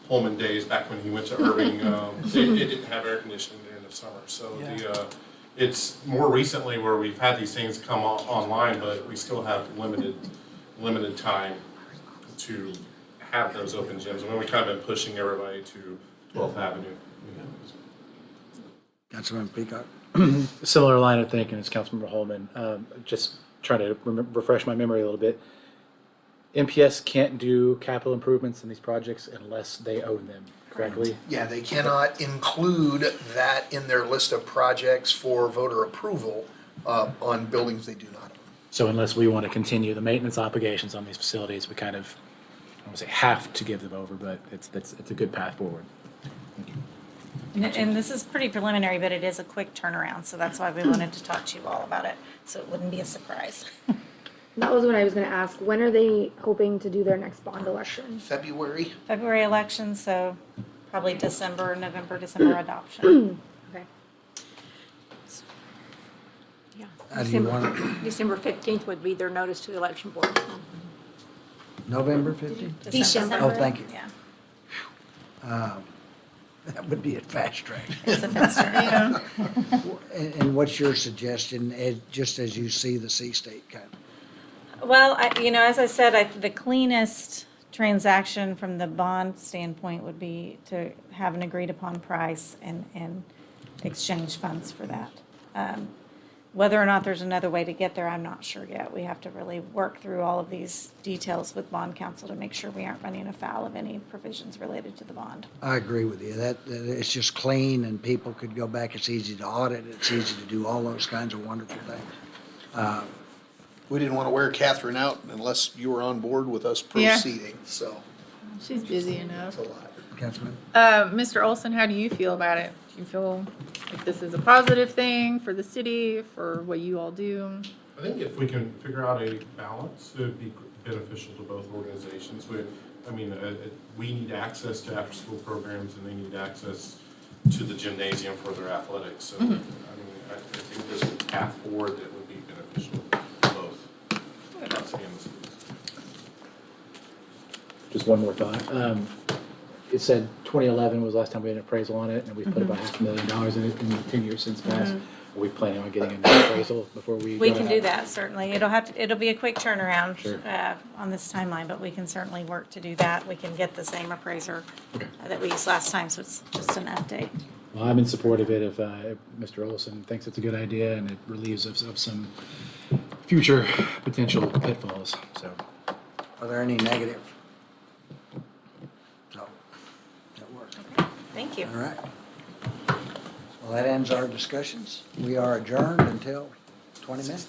Holman days back when he went to Irving. It didn't have air conditioning during the summer, so Yeah. it's more recently where we've had these things come online, but we still have limited time to have those open gyms. And we've kind of been pushing everybody to 12th Avenue. Councilman Peacock. Similar line of thinking as Councilmember Holman. Just trying to refresh my memory a little bit. MPS can't do capital improvements in these projects unless they own them correctly. Yeah, they cannot include that in their list of projects for voter approval on buildings they do not own. So unless we want to continue the maintenance obligations on these facilities, we kind of, I don't want to say have to give them over, but it's a good path forward. And this is pretty preliminary, but it is a quick turnaround, so that's why we wanted to talk to you all about it, so it wouldn't be a surprise. That was what I was gonna ask. When are they hoping to do their next bond election? February? February election, so probably November, December adoption. Okay. How do you want it? December 15th would be their notice to the election board. November 15th? December. Oh, thank you. Yeah, That would be a fast track. it's a faster, yeah. And what's your suggestion, just as you see the C-State kind of? Well, as I said, the cleanest transaction from the bond standpoint would be to have an agreed upon price and exchange funds for that. Whether or not there's another way to get there, I'm not sure yet. We have to really work through all of these details with bond counsel to make sure we aren't running afoul of any provisions related to the bond. I agree with you. That it's just clean and people could go back. It's easy to audit. It's easy to do all those kinds of wonderful things. We didn't want to wear Catherine out unless you were on board with us Yeah. proceeding, so She's busy enough. that's a lot. Councilman? Mr. Olson, how do you feel about it? Do you feel like this is a positive thing for the city, for what you all do? I think if we can figure out a balance, it would be beneficial to both organizations. We need access to after-school programs, and they need access to the gymnasium for their athletics. So, I think there's a path forward that would be beneficial to both. Not seeing the schools. Just one more thought. It said 2011 was the last time we had an appraisal on it, and we've put about $500,000 in it in the 10 years since passed. Are we planning on getting an appraisal before we? We go can ahead? do that, certainly. It'll be a quick turnaround Sure. on this timeline, but we can certainly work to do that. We can get the same appraiser that we used last time, so it's just an update. Well, I'm in support of it if Mr. Olson thinks it's a good idea and it relieves us of some future potential pitfalls, so. Are there any negative? So, that works. Thank you. All right. Well, that ends our discussions. We are adjourned until 20 minutes.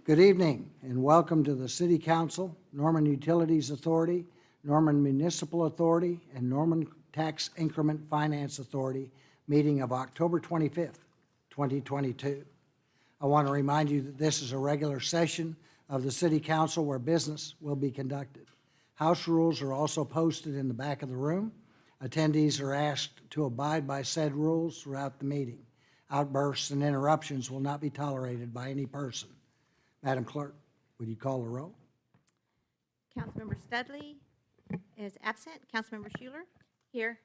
Good evening and welcome to the City Council, Norman Utilities Authority, Norman Municipal Authority, and Norman Tax Increment Finance Authority meeting of October 25th, 2022. I want to remind you that this is a regular session of the City Council where business will be conducted. House rules are also posted in the back of the room. Attendees are asked to abide by said rules throughout the meeting. Outbursts and interruptions will not be tolerated by any person. Madam Clerk, would you call the roll? Councilmember Studley is absent. Councilmember Schuler? Here.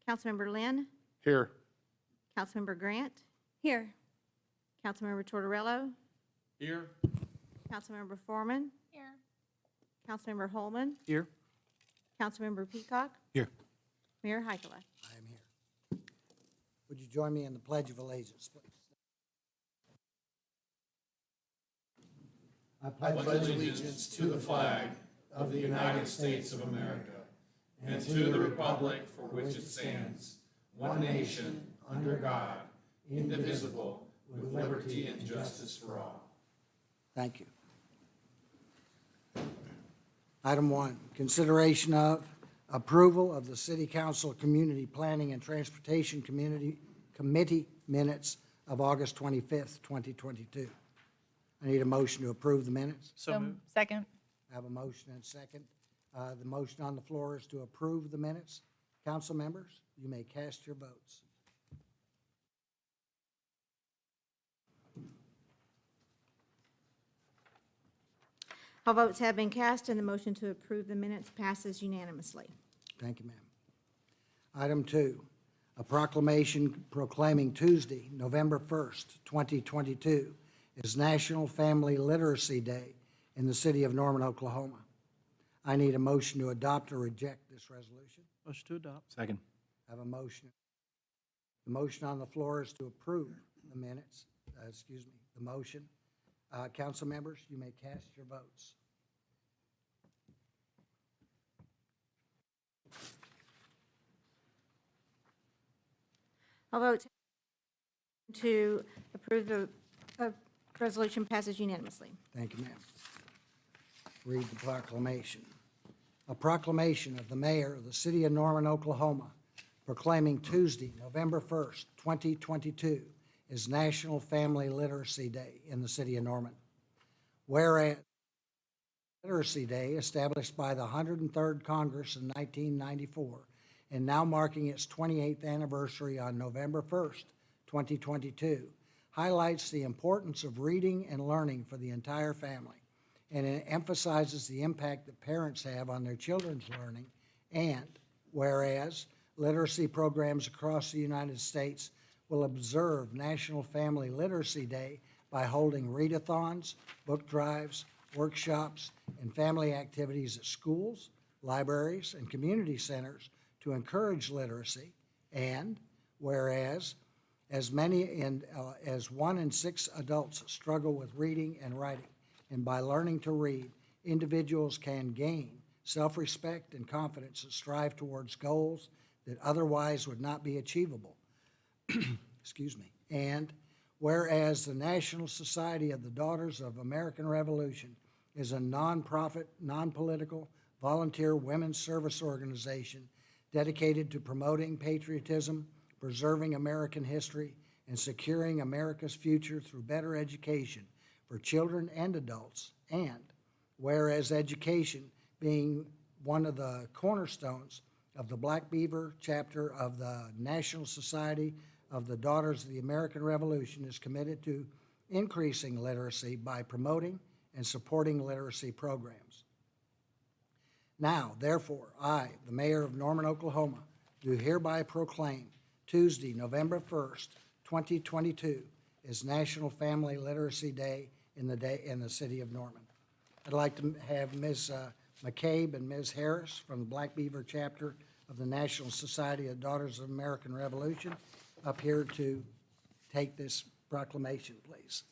Councilmember Lynn? Here. Councilmember Grant? Here. Councilmember Tortorello? Here. Councilmember Foreman? Here. Councilmember Holman? Here. Councilmember Peacock? Here. Mayor Hykela? I am here. Would you join me in the Pledge of Allegiance, please? I pledge allegiance to the flag of the United States of America and to the republic for which it stands, one nation, under God, indivisible, with liberty and justice for all. Thank you. Item 1, consideration of approval of the City Council Community Planning and Transportation Committee minutes of August 25th, 2022. I need a motion to approve the minutes. So moved. Second. I have a motion and second. The motion on the floor is to approve the minutes. Council members, you may cast your votes. All votes have been cast, and the motion to approve the minutes passes unanimously. Thank you, ma'am. Item 2, a proclamation proclaiming Tuesday, November 1st, 2022, is National Family Literacy Day in the city of Norman, Oklahoma. I need a motion to adopt or reject this resolution. Motion to adopt. Second. I have a motion. The motion on the floor is to approve the minutes, the motion. Council members, you may cast your votes. All votes to approve the resolution passes unanimously. Thank you, ma'am. Read the proclamation. A proclamation of the mayor of the city of Norman, Oklahoma, proclaiming Tuesday, November 1st, 2022, is National Family Literacy Day in the city of Norman. Whereas Literacy Day, established by the 103rd Congress in 1994, and now marking its 28th anniversary on November 1st, 2022, highlights the importance of reading and learning for the entire family, and it emphasizes the impact that parents have on their children's learning. And whereas literacy programs across the United States will observe National Family Literacy Day by holding readathons, book drives, workshops, and family activities at schools, libraries, and community centers to encourage literacy. And whereas as 1 in 6 adults struggle with reading and writing, and by learning to read, individuals can gain self-respect and confidence and strive towards goals that otherwise would not be achievable. Excuse me. And whereas the National Society of the Daughters of American Revolution is a nonprofit, non-political, volunteer women's service organization dedicated to promoting patriotism, preserving American history, and securing America's future through better education for children and adults. And whereas education being one of the cornerstones of the Black Beaver chapter of the National Society of the Daughters of the American Revolution is committed to increasing literacy by promoting and supporting literacy programs. Now, therefore, I, the mayor of Norman, Oklahoma, do hereby proclaim Tuesday, November 1st, 2022, is National Family Literacy Day in the city of Norman. I'd like to have Ms. McCabe and Ms. Harris from the Black Beaver chapter of the National Society of Daughters of American Revolution up here to take this proclamation, please.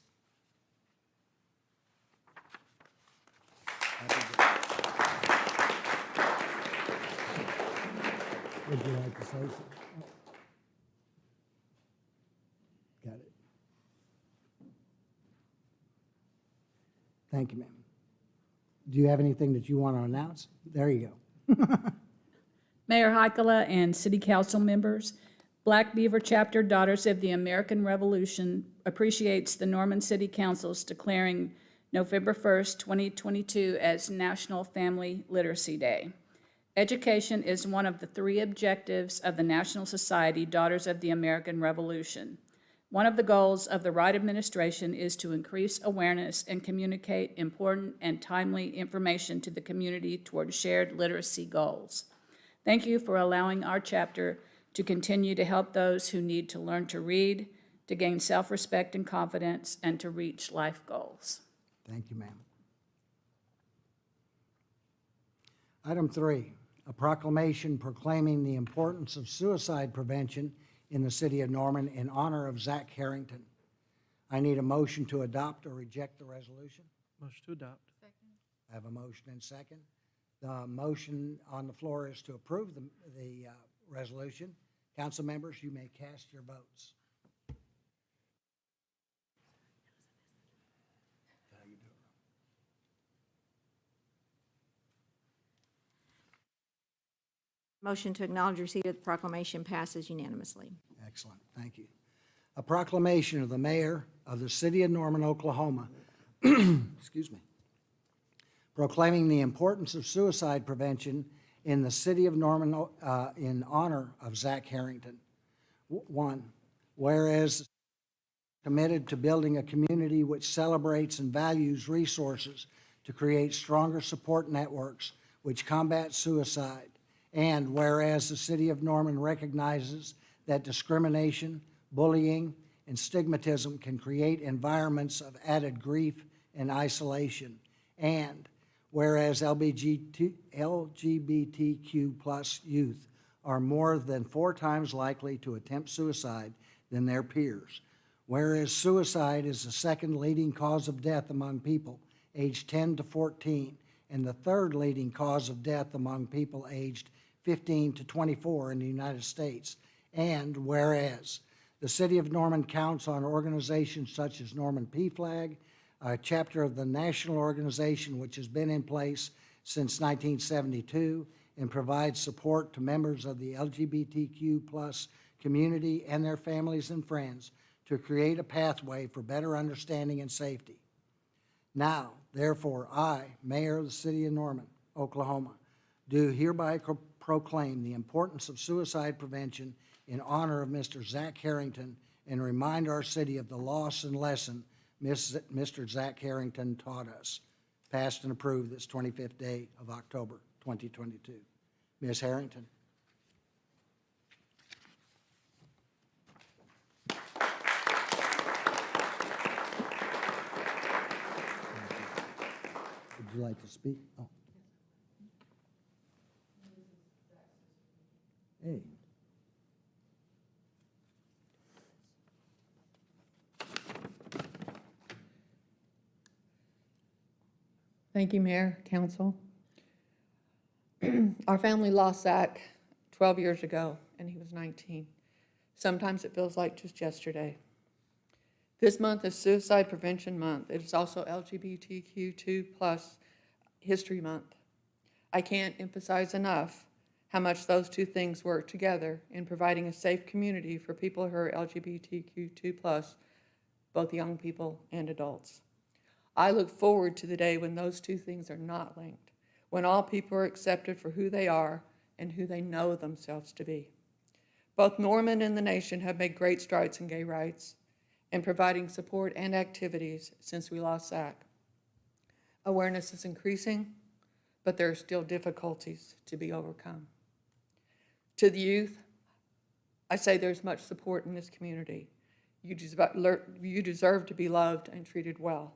Would you like to say something? Got it. Thank you, ma'am. Do you have anything that you want to announce? There you go. Mayor Haikala and city council members, Black Beaver Chapter Daughters of the American Revolution appreciates the Norman City Council's declaring November 1st, 2022 as National Family Literacy Day. Education is one of the 3 objectives of the National Society Daughters of the American Revolution. One of the goals of the Wright administration is to increase awareness and communicate important and timely information to the community toward shared literacy goals. Thank you for allowing our chapter to continue to help those who need to learn to read, to gain self-respect and confidence, and to reach life goals. Thank you, ma'am. Item 3, a proclamation proclaiming the importance of suicide prevention in the city of Norman in honor of Zach Harrington. I need a motion to adopt or reject the resolution. Motion to adopt. I have a motion and second. The motion on the floor is to approve the resolution. Council members, you may cast your votes. Motion to acknowledge receipt of the proclamation passes unanimously. Excellent, thank you. A proclamation of the mayor of the city of Norman, Oklahoma, excuse me, proclaiming the importance of suicide prevention in the city of Norman in honor of Zach Harrington. 1, whereas committed to building a community which celebrates and values resources to create stronger support networks which combat suicide. And whereas the city of Norman recognizes that discrimination, bullying, and stigmatism can create environments of added grief and isolation. And whereas LGBTQ plus youth are more than 4 times likely to attempt suicide than their peers. Whereas suicide is the 2nd leading cause of death among people aged 10 to 14, and the 3rd leading cause of death among people aged 15 to 24 in the United States. And whereas the city of Norman counts on organizations such as Norman PFLAG, a chapter of the national organization which has been in place since 1972 and provides support to members of the LGBTQ plus community and their families and friends to create a pathway for better understanding and safety. Now, therefore, I, Mayor of the City of Norman, Oklahoma, do hereby proclaim the importance of suicide prevention in honor of Mr. Zach Harrington and remind our city of the loss and lesson Mr. Zach Harrington taught us. Passed and approved this 25th day of October, 2022. Ms. Harrington. Would you like to speak? Oh. Hey. Thank you, Mayor, Council. Our family lost Zach 12 years ago, and he was 19. Sometimes it feels like just yesterday. This month is Suicide Prevention Month. It is also LGBTQ2+ History Month. I can't emphasize enough how much those two things work together in providing a safe community for people who are LGBTQ2+, both young people and adults. I look forward to the day when those two things are not linked, when all people are accepted for who they are and who they know themselves to be. Both Norman and the nation have made great strides in gay rights and providing support and activities since we lost Zach. Awareness is increasing, but there are still difficulties to be overcome. To the youth, I say there's much support in this community. You deserve to be loved and treated well.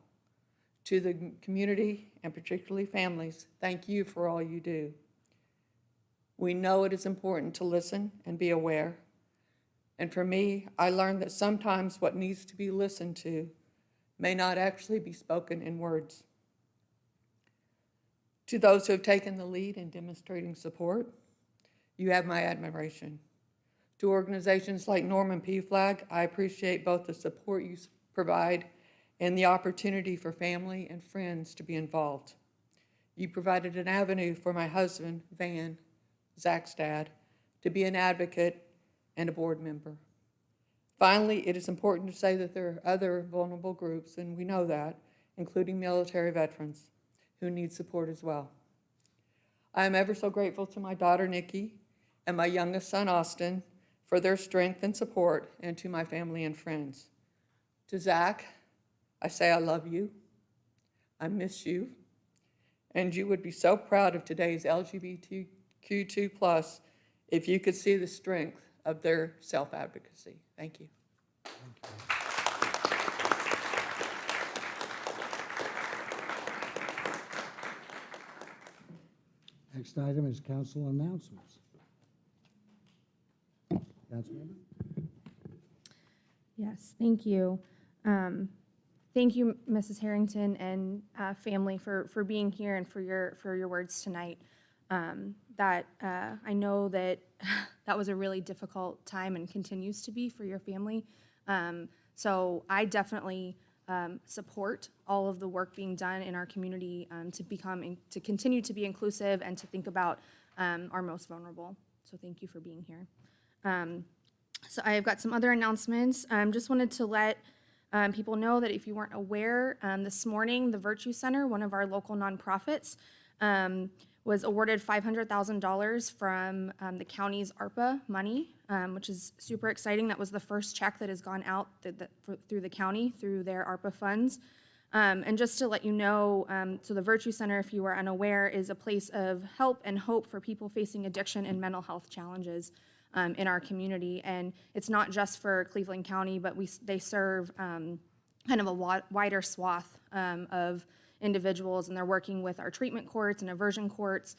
To the community, and particularly families, thank you for all you do. We know it is important to listen and be aware. And for me, I learned that sometimes what needs to be listened to may not actually be spoken in words. To those who have taken the lead in demonstrating support, you have my admiration. To organizations like Norman PFLAG, I appreciate both the support you provide and the opportunity for family and friends to be involved. You provided an avenue for my husband, Van, Zach's dad, to be an advocate and a board member. Finally, it is important to say that there are other vulnerable groups, and we know that, including military veterans, who need support as well. I am ever so grateful to my daughter, Nikki, and my youngest son, Austin, for their strength and support, and to my family and friends. To Zach, I say I love you, I miss you, and you would be so proud of today's LGBTQ2+ if you could see the strength of their self-advocacy. Thank you. Next item is council announcements. Councilmember? Yes, thank you. Thank you, Mrs. Harrington and family for being here and for your words tonight. I know that that was a really difficult time and continues to be for your family. So I definitely support all of the work being done in our community to continue to be inclusive and to think about our most vulnerable. So thank you for being here. So I've got some other announcements. Just wanted to let people know that if you weren't aware, this morning, the Virtue Center, one of our local nonprofits, was awarded $500,000 from the county's ARPA money, which is super exciting. That was the first check that has gone out through the county, through their ARPA funds. And just to let you know, so the Virtue Center, if you are unaware, is a place of help and hope for people facing addiction and mental health challenges in our community. And it's not just for Cleveland County, but they serve kind of a wider swath of individuals, and they're working with our treatment courts and aversion courts,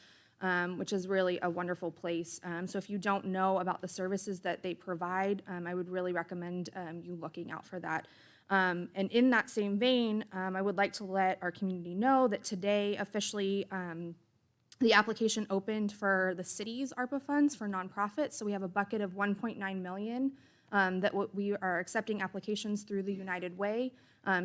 which is really a wonderful place. So if you don't know about the services that they provide, I would really recommend you looking out for that. And in that same vein, I would like to let our community know that today officially the application opened for the city's ARPA funds for nonprofits. So we have a bucket of $1.9 million that we are accepting applications through the United Way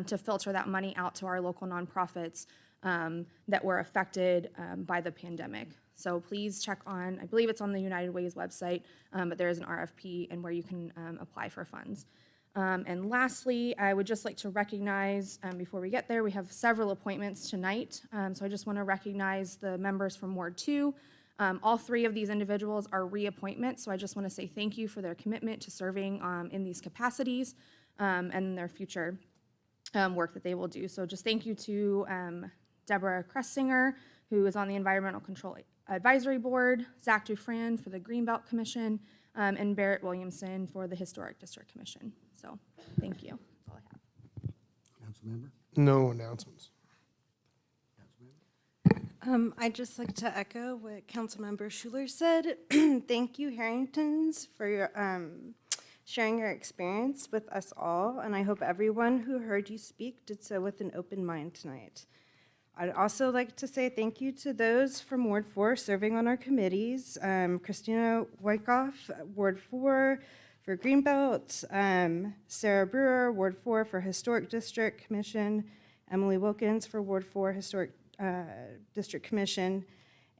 to filter that money out to our local nonprofits that were affected by the pandemic. So please check on, I believe it's on the United Way's website, but there is an RFP and where you can apply for funds. And lastly, I would just like to recognize, before we get there, we have several appointments tonight. So I just want to recognize the members from Ward 2. All three of these individuals are reappointments, so I just want to say thank you for their commitment to serving in these capacities and their future work that they will do. So just thank you to Deborah Kressinger, who is on the Environmental Control Advisory Board, Zach Dufran for the Greenbelt Commission, and Barrett Williamson for the Historic District Commission. So thank you. That's all I have. Councilmember? No announcements. I'd just like to echo what Councilmember Schuler said. Thank you, Harringtons, for your sharing your experience with us all, and I hope everyone who heard you speak did so with an open mind tonight. I'd also like to say thank you to those from Ward 4 serving on our committees, Christina Wyckoff, Ward 4 for Greenbelt, Sarah Brewer, Ward 4 for Historic District Commission, Emily Wilkins for Ward 4 Historic District Commission,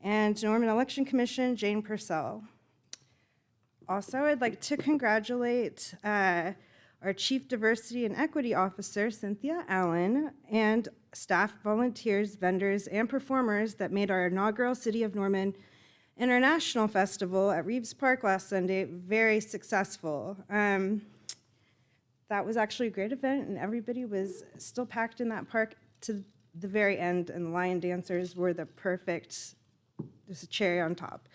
and Norman Election Commission, Jane Purcell. Also, I'd like to congratulate our Chief Diversity and Equity Officer, Cynthia Allen, and staff, volunteers, vendors, and performers that made our inaugural City of Norman International Festival at Reeves Park last Sunday very successful. That was actually a great event, and everybody was still packed in that park to the very end, and the lion dancers were the perfect, just a cherry on top.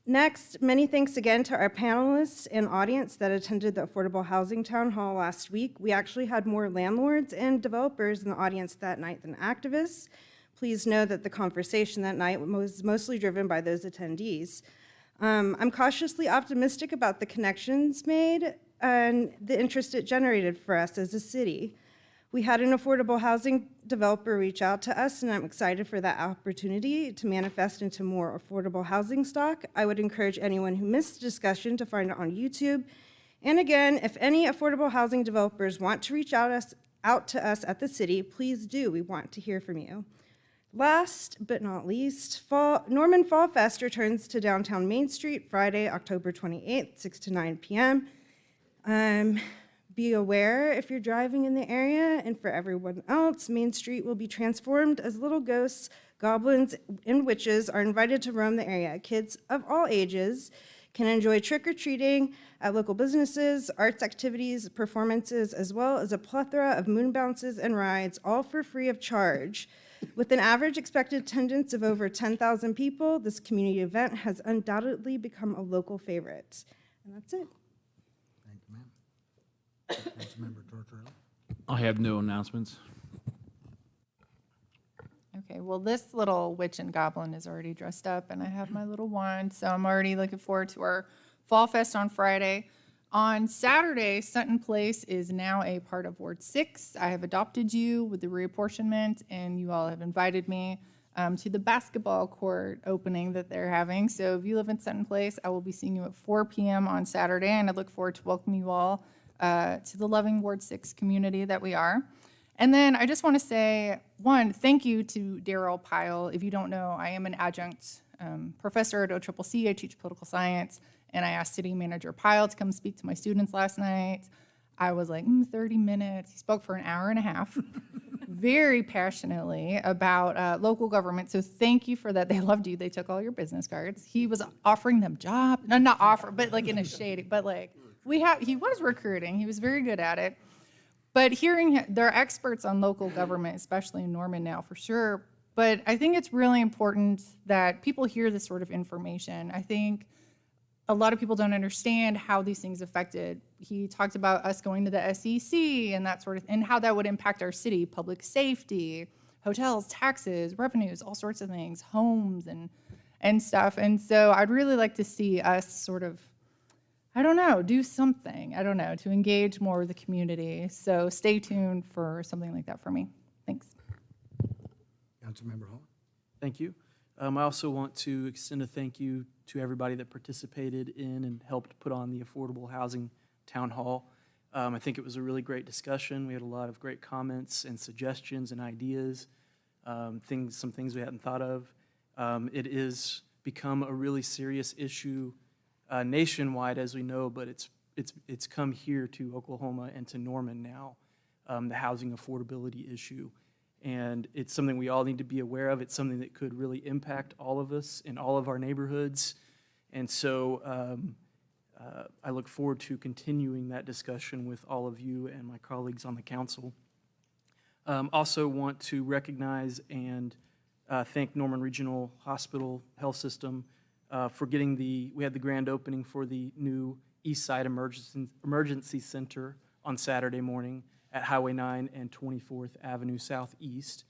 Next, many thanks again to our panelists and audience that attended the Affordable Housing Town Hall last week. We actually had more landlords and developers in the audience that night than activists. Please know that the conversation that night was mostly driven by those attendees. I'm cautiously optimistic about the connections made and the interest it generated for us as a city. We had an affordable housing developer reach out to us, and I'm excited for that opportunity to manifest into more affordable housing stock. I would encourage anyone who missed the discussion to find it on YouTube And again, if any affordable housing developers want to reach out to us at the city, please do. We want to hear from you. Last but not least, Norman Fall Fest returns to downtown Main Street Friday, October 28th, 6 to 9 p.m. Be aware if you're driving in the area, and for everyone else, Main Street will be transformed as little ghosts, goblins, and witches are invited to roam the area. Kids of all ages can enjoy trick-or-treating at local businesses, arts activities, performances, as well as a plethora of moon bounces and rides, all for free of charge. With an average expected attendance of over 10,000 people, this community event has undoubtedly become a local favorite. And that's it. Thank you, ma'am. Councilmember Tortorella. I have no announcements. Okay, well, this little witch and goblin is already dressed up, and I have my little wand, so I'm already looking forward to our Fall Fest on Friday. On Saturday, Sutton Place is now a part of Ward 6. I have adopted you with the reapportionment, and you all have invited me to the basketball court opening that they're having. So if you live in Sutton Place, I will be seeing you at 4 p.m. on Saturday, and I look forward to welcoming you all to the loving Ward 6 community that we are. And then I just want to say, one, thank you to Daryl Pyle. If you don't know, I am an adjunct professor at OCCC. I teach political science, and I asked City Manager Pyle to come speak to my students last night. I was like, 30 minutes. He spoke for an hour and a half, very passionately about local government. So thank you for that. They loved you. They took all your business cards. He was offering them jobs. No, not offer, but like in a shady, but like he was recruiting. He was very good at it. But hearing, they're experts on local government, especially in Norman now for sure. But I think it's really important that people hear this sort of information. I think a lot of people don't understand how these things affected. He talked about us going to the SEC and that sort of, and how that would impact our city, public safety, hotels, taxes, revenues, all sorts of things, homes and stuff. And so I'd really like to see us sort of, I don't know, do something, to engage more with the community. So stay tuned for something like that for me. Thanks. Councilmember Hall. Thank you. I also want to extend a thank you to everybody that participated in and helped put on the Affordable Housing Town Hall. I think it was a really great discussion. We had a lot of great comments and suggestions and ideas, some things we hadn't thought of. It is become a really serious issue nationwide, as we know, but it's come here to Oklahoma and to Norman now, the housing affordability issue. And it's something we all need to be aware of. It's something that could really impact all of us in all of our neighborhoods. And so I look forward to continuing that discussion with all of you and my colleagues on the council. Also want to recognize and thank Norman Regional Hospital Health System for getting we had the grand opening for the new East Side Emergency Center on Saturday morning at Highway 9 and 24th Avenue Southeast.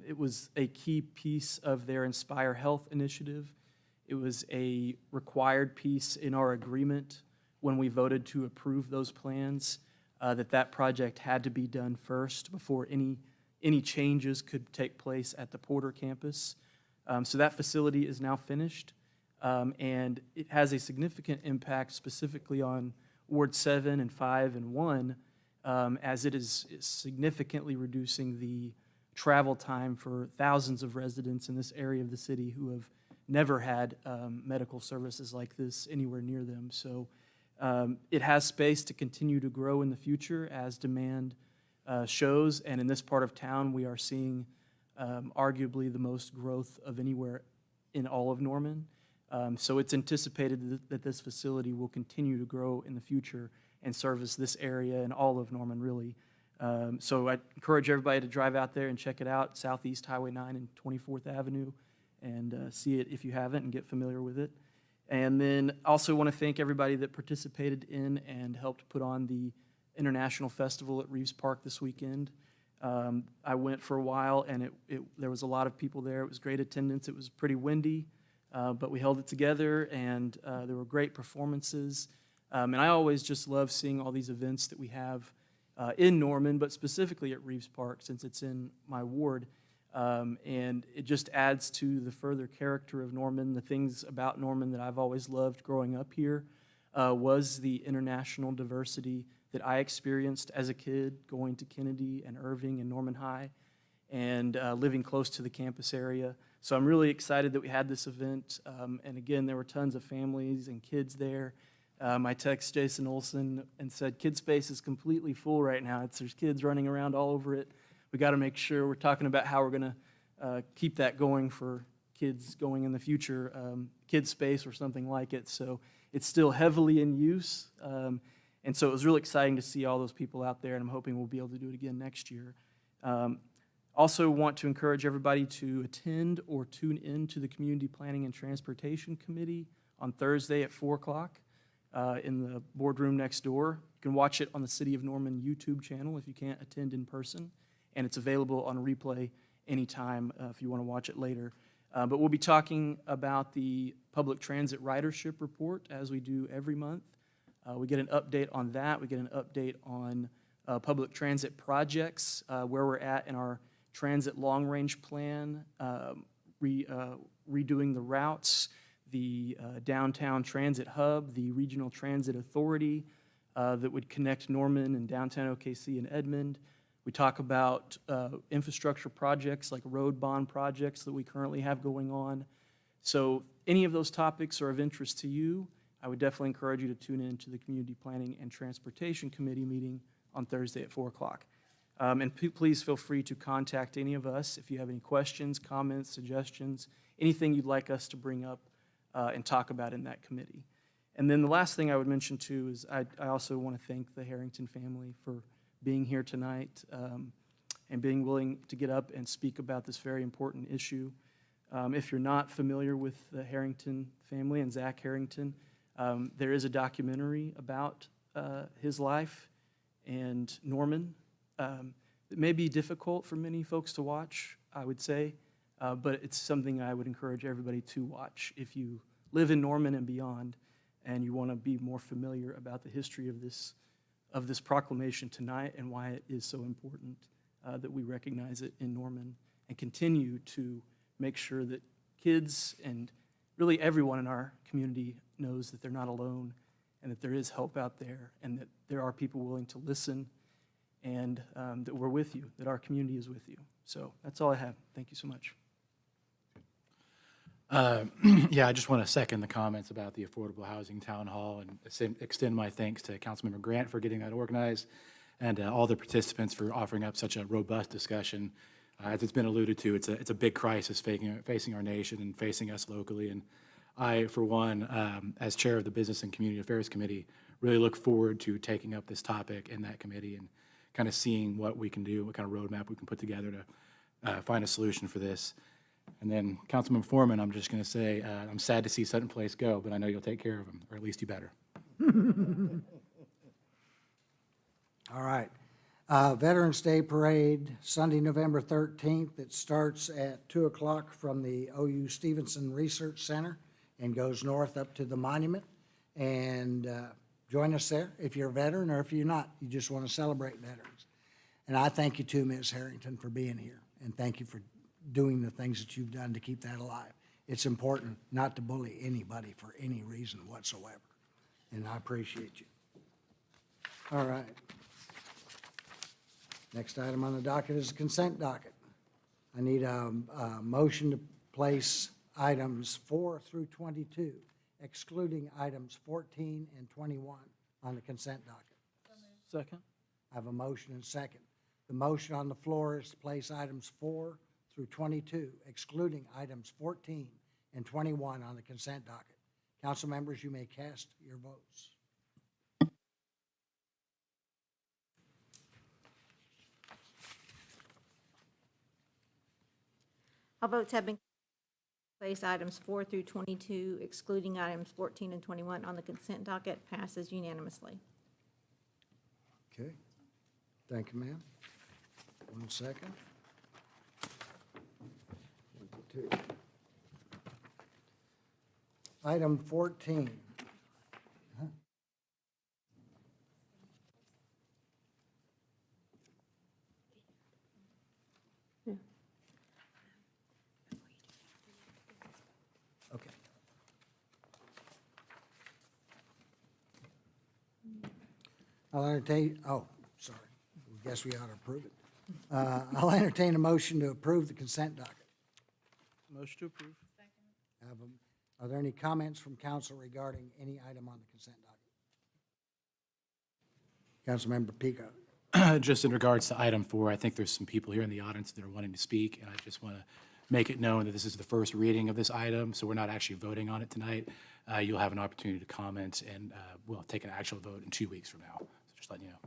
It was a key piece of their Inspire Health initiative. It was a required piece in our agreement when we voted to approve those plans, that project had to be done first before any changes could take place at the Porter campus. So that facility is now finished, and it has a significant impact specifically on Ward 7 and 5 and 1, as it is significantly reducing the travel time for thousands of residents in this area of the city who have never had medical services like this anywhere near them. So it has space to continue to grow in the future as demand shows, and in this part of town we are seeing arguably the most growth of anywhere in all of Norman. So it's anticipated that this facility will continue to grow in the future and service this area and all of Norman, really. So I encourage everybody to drive out there and check it out, Southeast Highway 9 and 24th Avenue, and see it if you haven't and get familiar with it. And then also want to thank everybody that participated in and helped put on the International Festival at Reeves Park this weekend. I went for a while, and there was a lot of people there. It was great attendance. It was pretty windy, but we held it together, and there were great performances. And I always just love seeing all these events that we have in Norman, but specifically at Reeves Park since it's in my ward. And it just adds to the further character of Norman, the things about Norman that I've always loved growing up here. was the international diversity that I experienced as a kid going to Kennedy and Irving and Norman High and living close to the campus area. So I'm really excited that we had this event. And again, there were tons of families and kids there. I text Jason Olson and said, Kid Space is completely full right now. There's kids running around all over it. We got to make sure we're talking about how we're going to keep that going for kids going in the future, Kid Space or something like it. So it's still heavily in use. And so it was really exciting to see all those people out there, and I'm hoping we'll be able to do it again next year. Also want to encourage everybody to attend or tune in to the Community Planning and Transportation Committee on Thursday at 4 o'clock in the boardroom next door. You can watch it on the City of Norman YouTube channel if you can't attend in person, and it's available on replay anytime if you want to watch it later. But we'll be talking about the public transit ridership report as we do every month. We get an update on that. We get an update on public transit projects, where we're at in our transit long-range plan, redoing the routes, the downtown transit hub, the regional transit authority that would connect Norman and downtown OKC and Edmond. We talk about infrastructure projects like road bond projects that we currently have going on. So any of those topics are of interest to you, I would definitely encourage you to tune in to the Community Planning and Transportation Committee meeting on Thursday at 4 o'clock. And please feel free to contact any of us if you have any questions, comments, suggestions, anything you'd like us to bring up and talk about in that committee. And then the last thing I would mention too is I also want to thank the Harrington family for being here tonight and being willing to get up and speak about this very important issue. If you're not familiar with the Harrington family and Zach Harrington, there is a documentary about his life and Norman. It may be difficult for many folks to watch, I would say, but it's something I would encourage everybody to watch if you live in Norman and beyond and you want to be more familiar about the history of this proclamation tonight and why it is so important that we recognize it in Norman and continue to make sure that kids and really everyone in our community knows that they're not alone and that there is help out there and that there are people willing to listen and that we're with you, that our community is with you. So that's all I have. Thank you so much. Yeah, I just want to second the comments about the Affordable Housing Town Hall and extend my thanks to Councilmember Grant for getting that organized and all the participants for offering up such a robust discussion. As it's been alluded to, it's a big crisis facing our nation and facing us locally. And I, for one, as chair of the Business and Community Affairs Committee, really look forward to taking up this topic in that committee and kind of seeing what we can do, what kind of roadmap we can put together to find a solution for this. And then, Councilman Foreman, I'm just going to say, I'm sad to see Sutton Place go, but I know you'll take care of him, or at least you better. All right. Veterans Day Parade, Sunday, November 13th. It starts at 2 o'clock from the OU Stevenson Research Center and goes north up to the monument. And join us there if you're a veteran or if you're not, you just want to celebrate veterans. And I thank you too, Ms. Harrington, for being here. And thank you for doing the things that you've done to keep that alive. It's important not to bully anybody for any reason whatsoever. And I appreciate you. All right. Next item on the docket is the consent docket. I need a motion to place items 4 through 22, excluding items 14 and 21 on the consent docket. Second. I have a motion and second. The motion on the floor is to place items 4 through 22, excluding items 14 and 21 on the consent docket. Council members, you may cast your votes. All votes have been place items 4 through 22, excluding items 14 and 21 on the consent docket, passes unanimously. Okay. Thank you, ma'am. 1 second. 22. Item 14. Okay. I'll entertain, oh, sorry, I guess we ought to approve it. I'll entertain a motion to approve the consent docket. Motion to approve. Are there any comments from council regarding any item on the consent docket? Councilmember Pico. Just in regards to item 4, I think there's some people here in the audience that are wanting to speak, and I just want to make it known that this is the first reading of this item, so we're not actually voting on it tonight. You'll have an opportunity to comment, and we'll take an actual vote in 2 weeks from now. So just letting you know.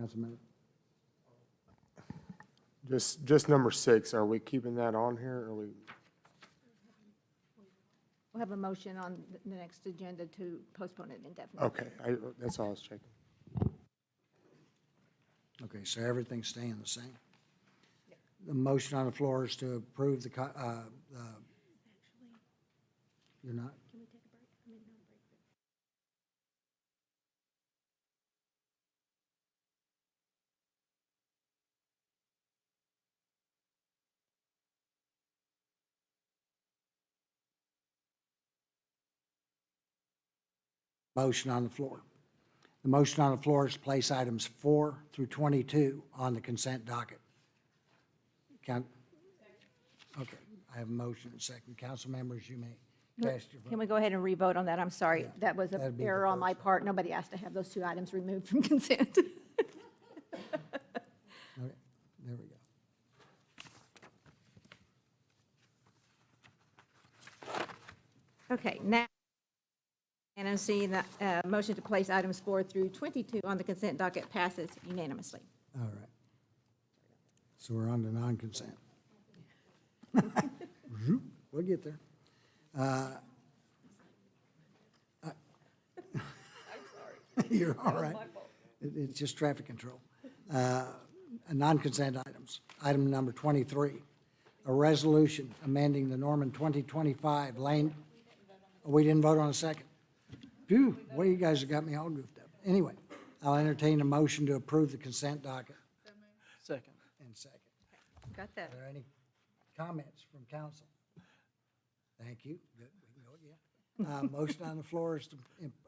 Councilmember. Just number 6, are we keeping that on here, or we? We'll have a motion on the next agenda to postpone it indefinitely. Okay, that's all I was checking. Okay, so everything's staying the same? The motion on the floor is to approve the, you're not? Can we take a break? I mean, not a break, but. Motion on the floor. The motion on the floor is to place items 4 through 22 on the consent docket. Okay, I have a motion and second. Council members, you may cast your vote. Can we go ahead and re-vote on that? I'm sorry. Yeah, That was that'd an be the error on my first. part. Nobody asked to have those 2 items removed from consent. Okay, there we go. Okay, now, and I'm seeing that motion to place items 4 through 22 on the consent docket passes unanimously. All right. So we're on to non-consent. We'll get there. You're all right. It's just traffic control. Non-consent items. Item number 23, a resolution amending the Norman 2025 lane. Oh, we didn't vote on a second. Phew, well, you guys have got me all goofed up. Anyway, I'll entertain a motion to approve the consent docket. Second. And second. Got Are that? there any comments from council? Thank you. Good, we can go again. Motion on the floor is to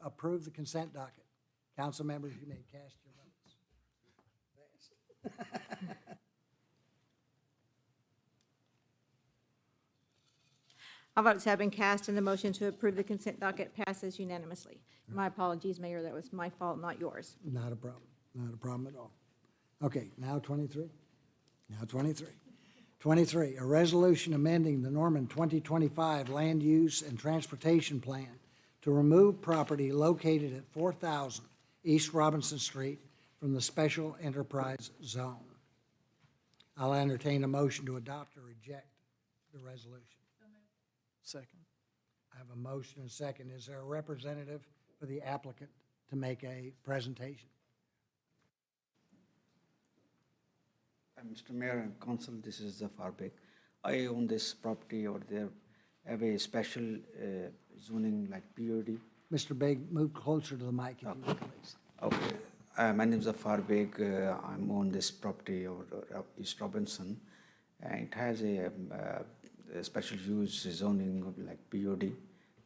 approve the consent docket. Council members, you may cast your votes. Fast. All votes have been cast and the motion to approve the consent docket passes unanimously. My apologies, Mayor, that was my fault, not yours. Not a problem. Not a problem at all. Okay, now 23? Now 23. 23, a resolution amending the Norman 2025 Land Use and Transportation Plan to remove property located at 4,000 East Robinson Street from the Special Enterprise Zone. I'll entertain a motion to adopt or reject the resolution. Second. I have a motion and a second. Is there a representative for the applicant to make a presentation? Mr. Mayor and Council, this is Zafar Beg. I own this property over there, have a special zoning like POD. Mr. Beg, move closer to the mic if you would, please. Okay, my name is Zafar Beg. I'm on this property over East Robinson. And it has a special use zoning of like POD,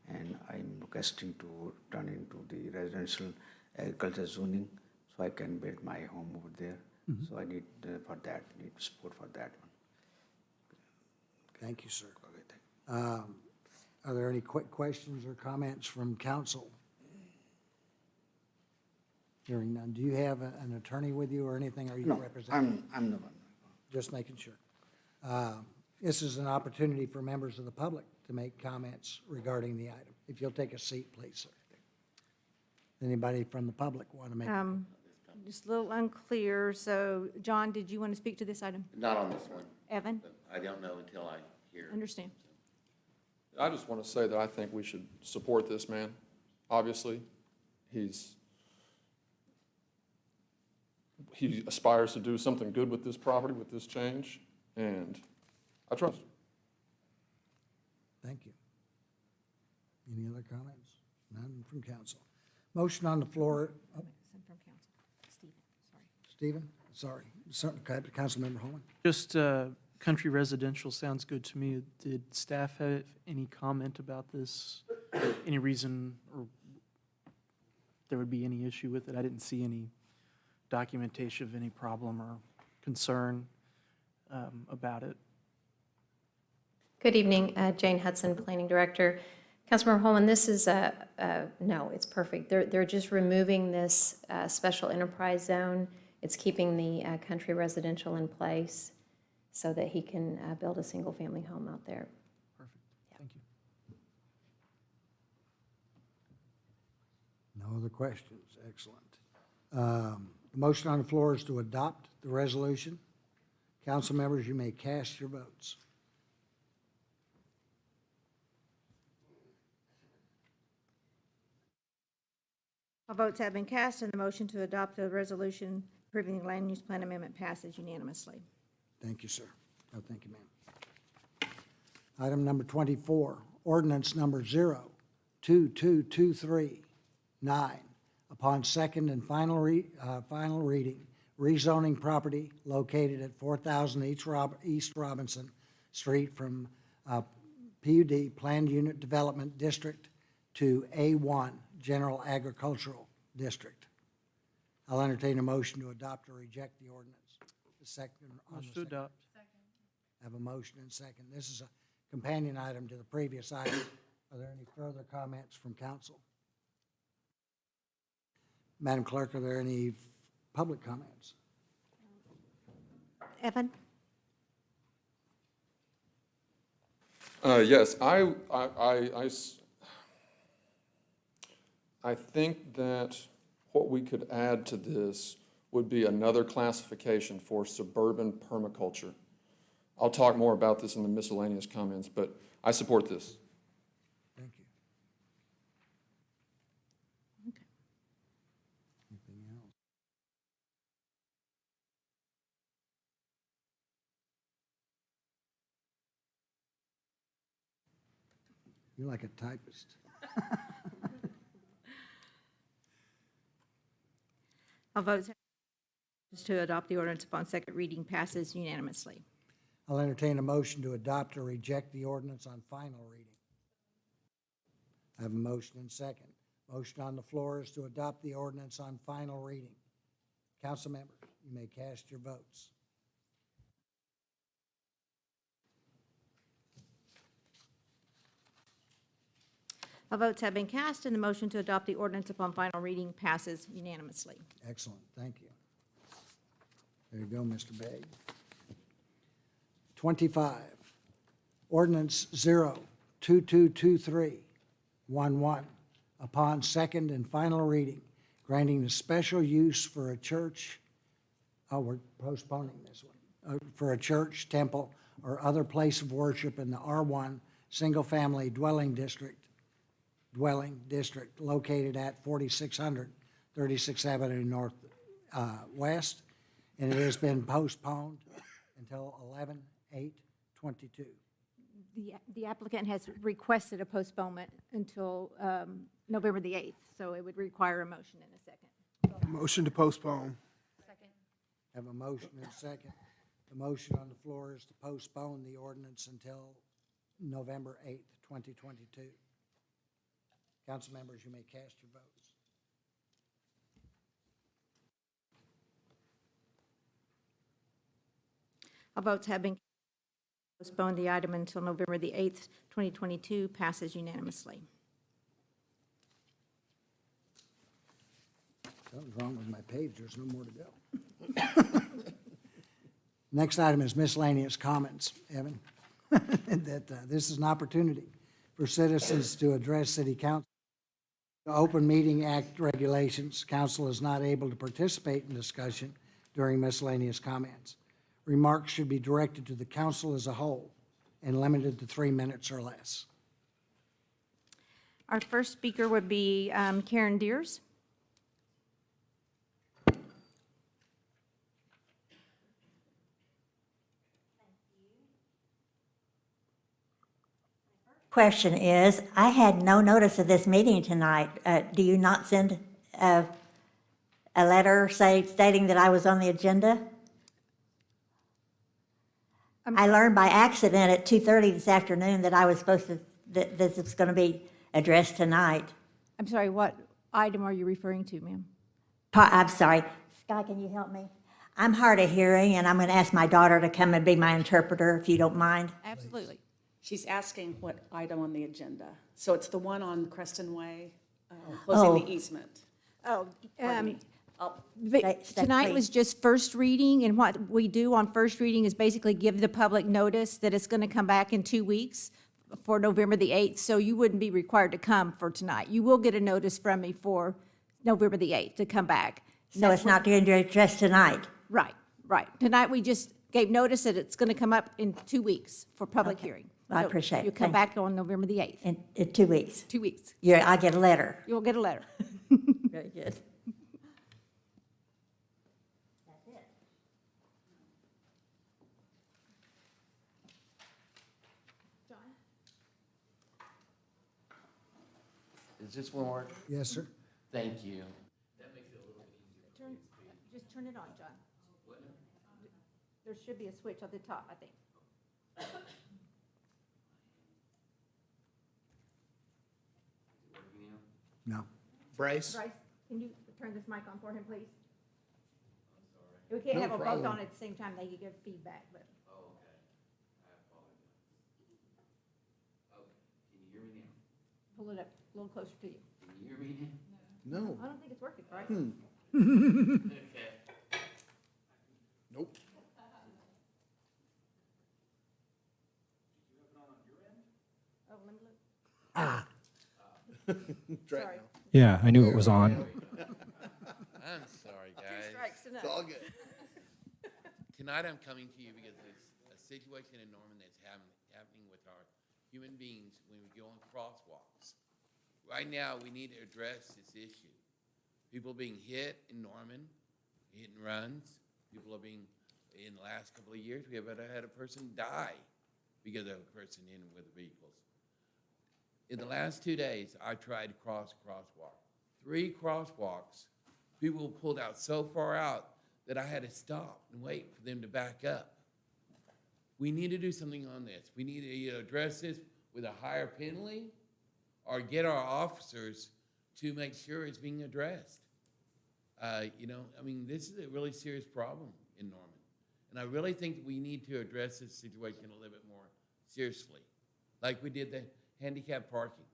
and I'm requesting to turn into the residential agriculture zoning, so I can build my home over there. So I need for that, need support for that one. Thank you, sir. Okay, thank you. Are there any quick questions or comments from council? Hearing none. Do you have an attorney with you or anything? Are you No, representing? I'm the one. Just making sure. This is an opportunity for members of the public to make comments regarding the item. If you'll take a seat, please, sir. Anybody from the public want to make? Just a little unclear. So, John, did you want to speak to this item? Not on this one. Evan? I don't know until I hear. Understand. I just want to say that I think we should support this man. Obviously, he aspires to do something good with this property, with this change, and I trust him. Thank you. Any other comments? None from council. Motion on the floor. Oh, Some from council. Stephen, sorry. Stephen, sorry. Councilmember Holman. Just country residential sounds good to me. Did staff have any comment about this any reason or there would be any issue with it. I didn't see any documentation of any problem or concern about it. Good evening, Jane Hudson, Planning Director. Councilmember Holman, this is no, it's perfect. They're just removing this special enterprise zone. It's keeping the country residential in place so that he can build a single-family home out there. Perfect. Thank you. No other questions. Excellent. The motion on the floor is to adopt the resolution. Council members, you may cast your votes. All votes have been cast, and the motion to adopt the resolution approving the land use plan amendment passes unanimously. Thank you, sir. Oh, thank you, ma'am. Item number 24, ordinance number 02223-9. Upon second and final reading, rezoning property located at 4000 East Robinson Street from PUD, Planned Unit Development District, to A1, General Agricultural District. I'll entertain a motion to adopt or reject the ordinance. The second on the Motion to second. adopt. Have a motion and second. This is a companion item to the previous item. Are there any further comments from council? Madam Clerk, are there any public comments? Evan? Yes, I think that what we could add to this would be another classification for suburban permaculture. I'll talk more about this in the miscellaneous comments, but I support this. Thank you. Anything else? You're like a typist. All votes to adopt the ordinance upon second reading passes unanimously. I'll entertain a motion to adopt or reject the ordinance on final reading. I have a motion and second. Motion on the floor is to adopt the ordinance on final reading. Council members, you may cast your votes. All votes have been cast, and the motion to adopt the ordinance upon final reading passes unanimously. Excellent, thank you. There you go, Mr. Begg. 25, ordinance 02223-11, upon second and final reading, granting the special use for a church, we're postponing this one, for a church, temple, or other place of worship in the R1 single-family dwelling district located at 4600 36th Avenue North West, and it has been postponed until 11/8/22. The applicant has requested a postponement until November the 8th, so it would require a motion in a second. Motion to postpone. Second. Have a motion and a second. The motion on the floor is to postpone the ordinance until November 8th, 2022. Council members, you may cast your votes. All votes have been postponed. The item until November the 8th, 2022 passes unanimously. Something's wrong with my page. There's no more to go. Next item is miscellaneous comments. Evan? This is an opportunity for citizens to address City Council. The Open Meeting Act regulations, council is not able to participate in discussion during miscellaneous comments. Remarks should be directed to the council as a whole and limited to 3 minutes or less. Our first speaker would be Karen Deers. Question is, I had no notice of this meeting tonight. Do you not send a letter stating that I was on the agenda? I learned by accident at 2:30 this afternoon that I was supposed to, that this was going to be addressed tonight. I'm sorry, what item are you referring to, ma'am? I'm sorry. Sky, can you help me? I'm hard of hearing, and I'm going to ask my daughter to come and be my interpreter, if you don't mind. Absolutely. She's asking what item on the agenda. So it's the one on Creston Way, Oh. closing the easement. Oh, Pardon me. tonight was just first reading, and what we do on first reading is basically give the public notice that it's going to come back in 2 weeks for November the 8th, so you wouldn't be required to come for tonight. You will get a notice from me for November the 8th to come back. So it's not going to address tonight? Right, right. Tonight, we just gave notice that it's going to come up in 2 weeks for public hearing. I So appreciate it. You'll come Thank back on November the 8th. In 2 weeks? 2 weeks. Yeah, I get a letter. You'll get a letter. Very good. Is this one work? Yes, sir. Thank you. Just turn it on, John. There should be a switch at the top, I think. No. Bryce? Bryce, can you turn this mic on for him, please? We can't No have them both problem. on at the same time, they could give feedback, but. Pull it up a little closer to you. Can you hear me now? No. I don't think it's working, Bryce. Okay. Nope. Oh, let me look. Ah. Sorry. Yeah, I knew it was on. I'm sorry, guys. strikes tonight. It's all good. Tonight I'm coming to you because there's a situation in Norman that's happening with our human beings when we go on crosswalks. Right now, we need to address this issue. People being hit in Norman, hit and runs. People are being, in the last couple of years, we have had a person die because of a person in with vehicles. In the last 2 days, I tried to cross a crosswalk. 3 crosswalks, people pulled out so far out that I had to stop and wait for them to back up. We need to do something on this. We need to either address this with a higher penalty or get our officers to make sure it's being addressed. This is a really serious problem in Norman. And I really think that we need to address this situation a little bit more seriously. Like we did the handicap parking.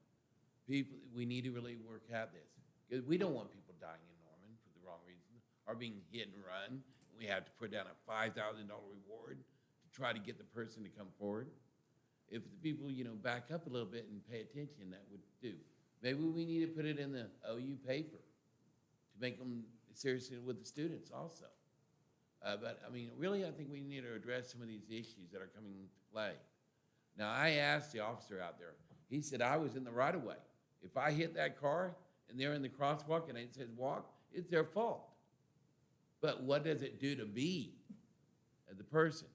We need to really work out this. Because we don't want people dying in Norman for the wrong reason, or being hit and run. We have to put down a $5,000 reward to try to get the person to come forward. If the people, back up a little bit and pay attention, that would do. Maybe we need to put it in the OU paper to make them serious with the students also. Really, I think we need to address some of these issues that are coming into play. Now, I asked the officer out there. He said I was in the right of way. If I hit that car and they're in the crosswalk and it says walk, it's their fault. But what does it do to me as a person?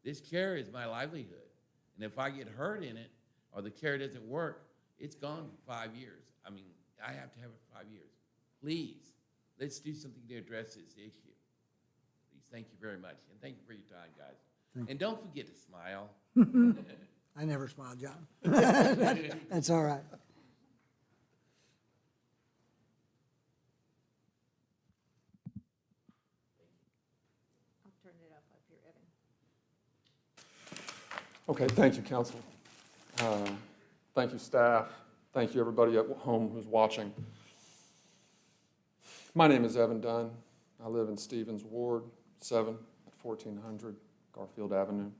This care is my livelihood. And if I get hurt in it or the care doesn't work, it's gone for 5 years. I have to have it for 5 years. Please, let's do something to address this issue. Please, thank you very much. And thank you for your time, guys. And don't forget to smile. I never smile, John. That's all right. I'll turn it up here, Evan. Okay, thank you, council. Thank you, staff. Thank you, everybody at home who's watching. My name is Evan Dunn. I live in Stevens Ward 7 at 1400 Garfield Avenue.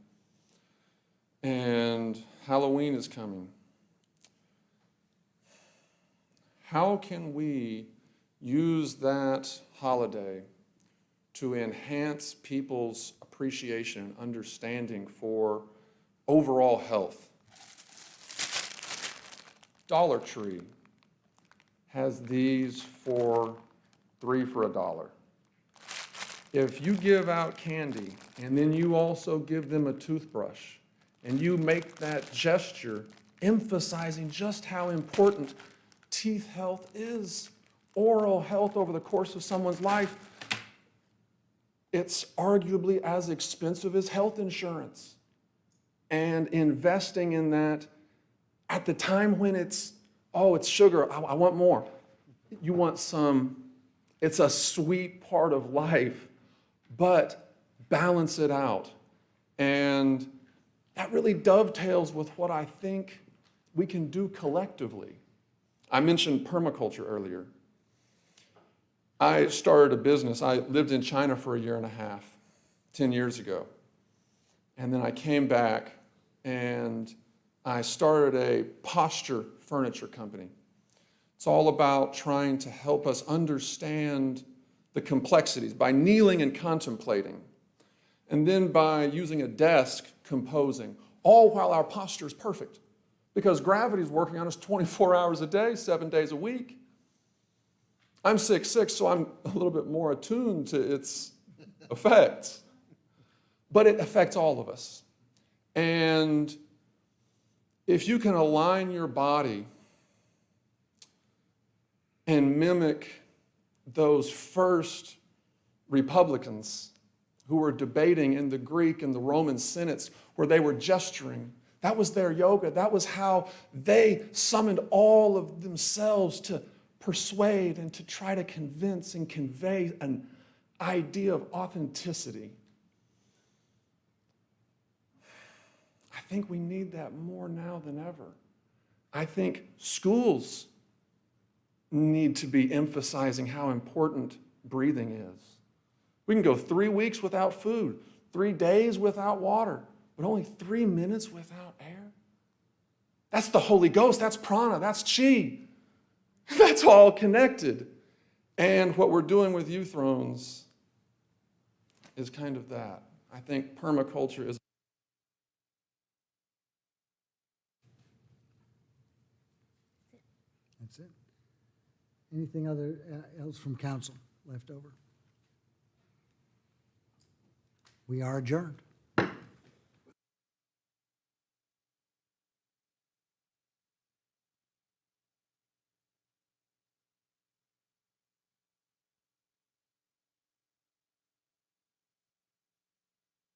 And Halloween is coming. How can we use that holiday to enhance people's appreciation and understanding for overall health? Dollar Tree has these for 3 for $1. If you give out candy and then you also give them a toothbrush and you make that gesture emphasizing just how important teeth health is, oral health over the course of someone's life, it's arguably as expensive as health insurance. And investing in that at the time when it's Oh, it's sugar. I want more. You want some, it's a sweet part of life, but balance it out. And that really dovetails with what I think we can do collectively. I mentioned permaculture earlier. I started a business. I lived in China for a year and a half, 10 years ago. And then I came back and I started a posture furniture company. It's all about trying to help us understand the complexities by kneeling and contemplating, and then by using a desk, composing, all while our posture is perfect, because gravity is working on us 24 hours a day, 7 days a week. I'm 6'6", so I'm a little bit more attuned to its effects, but it affects all of us. And if you can align your body and mimic those first Republicans who were debating in the Greek and the Roman senates where they were gesturing, that was their yoga. That was how they summoned all of themselves to persuade and to try to convince and convey an idea of authenticity. I think we need that more now than ever. I think schools need to be emphasizing how important breathing is. We can go 3 weeks without food, 3 days without water, but only 3 minutes without air. That's the Holy Ghost, that's prana, that's chi. That's all connected. And what we're doing with Youth Thrones is kind of that. I think permaculture is That's it. Anything else from council left over? We are adjourned.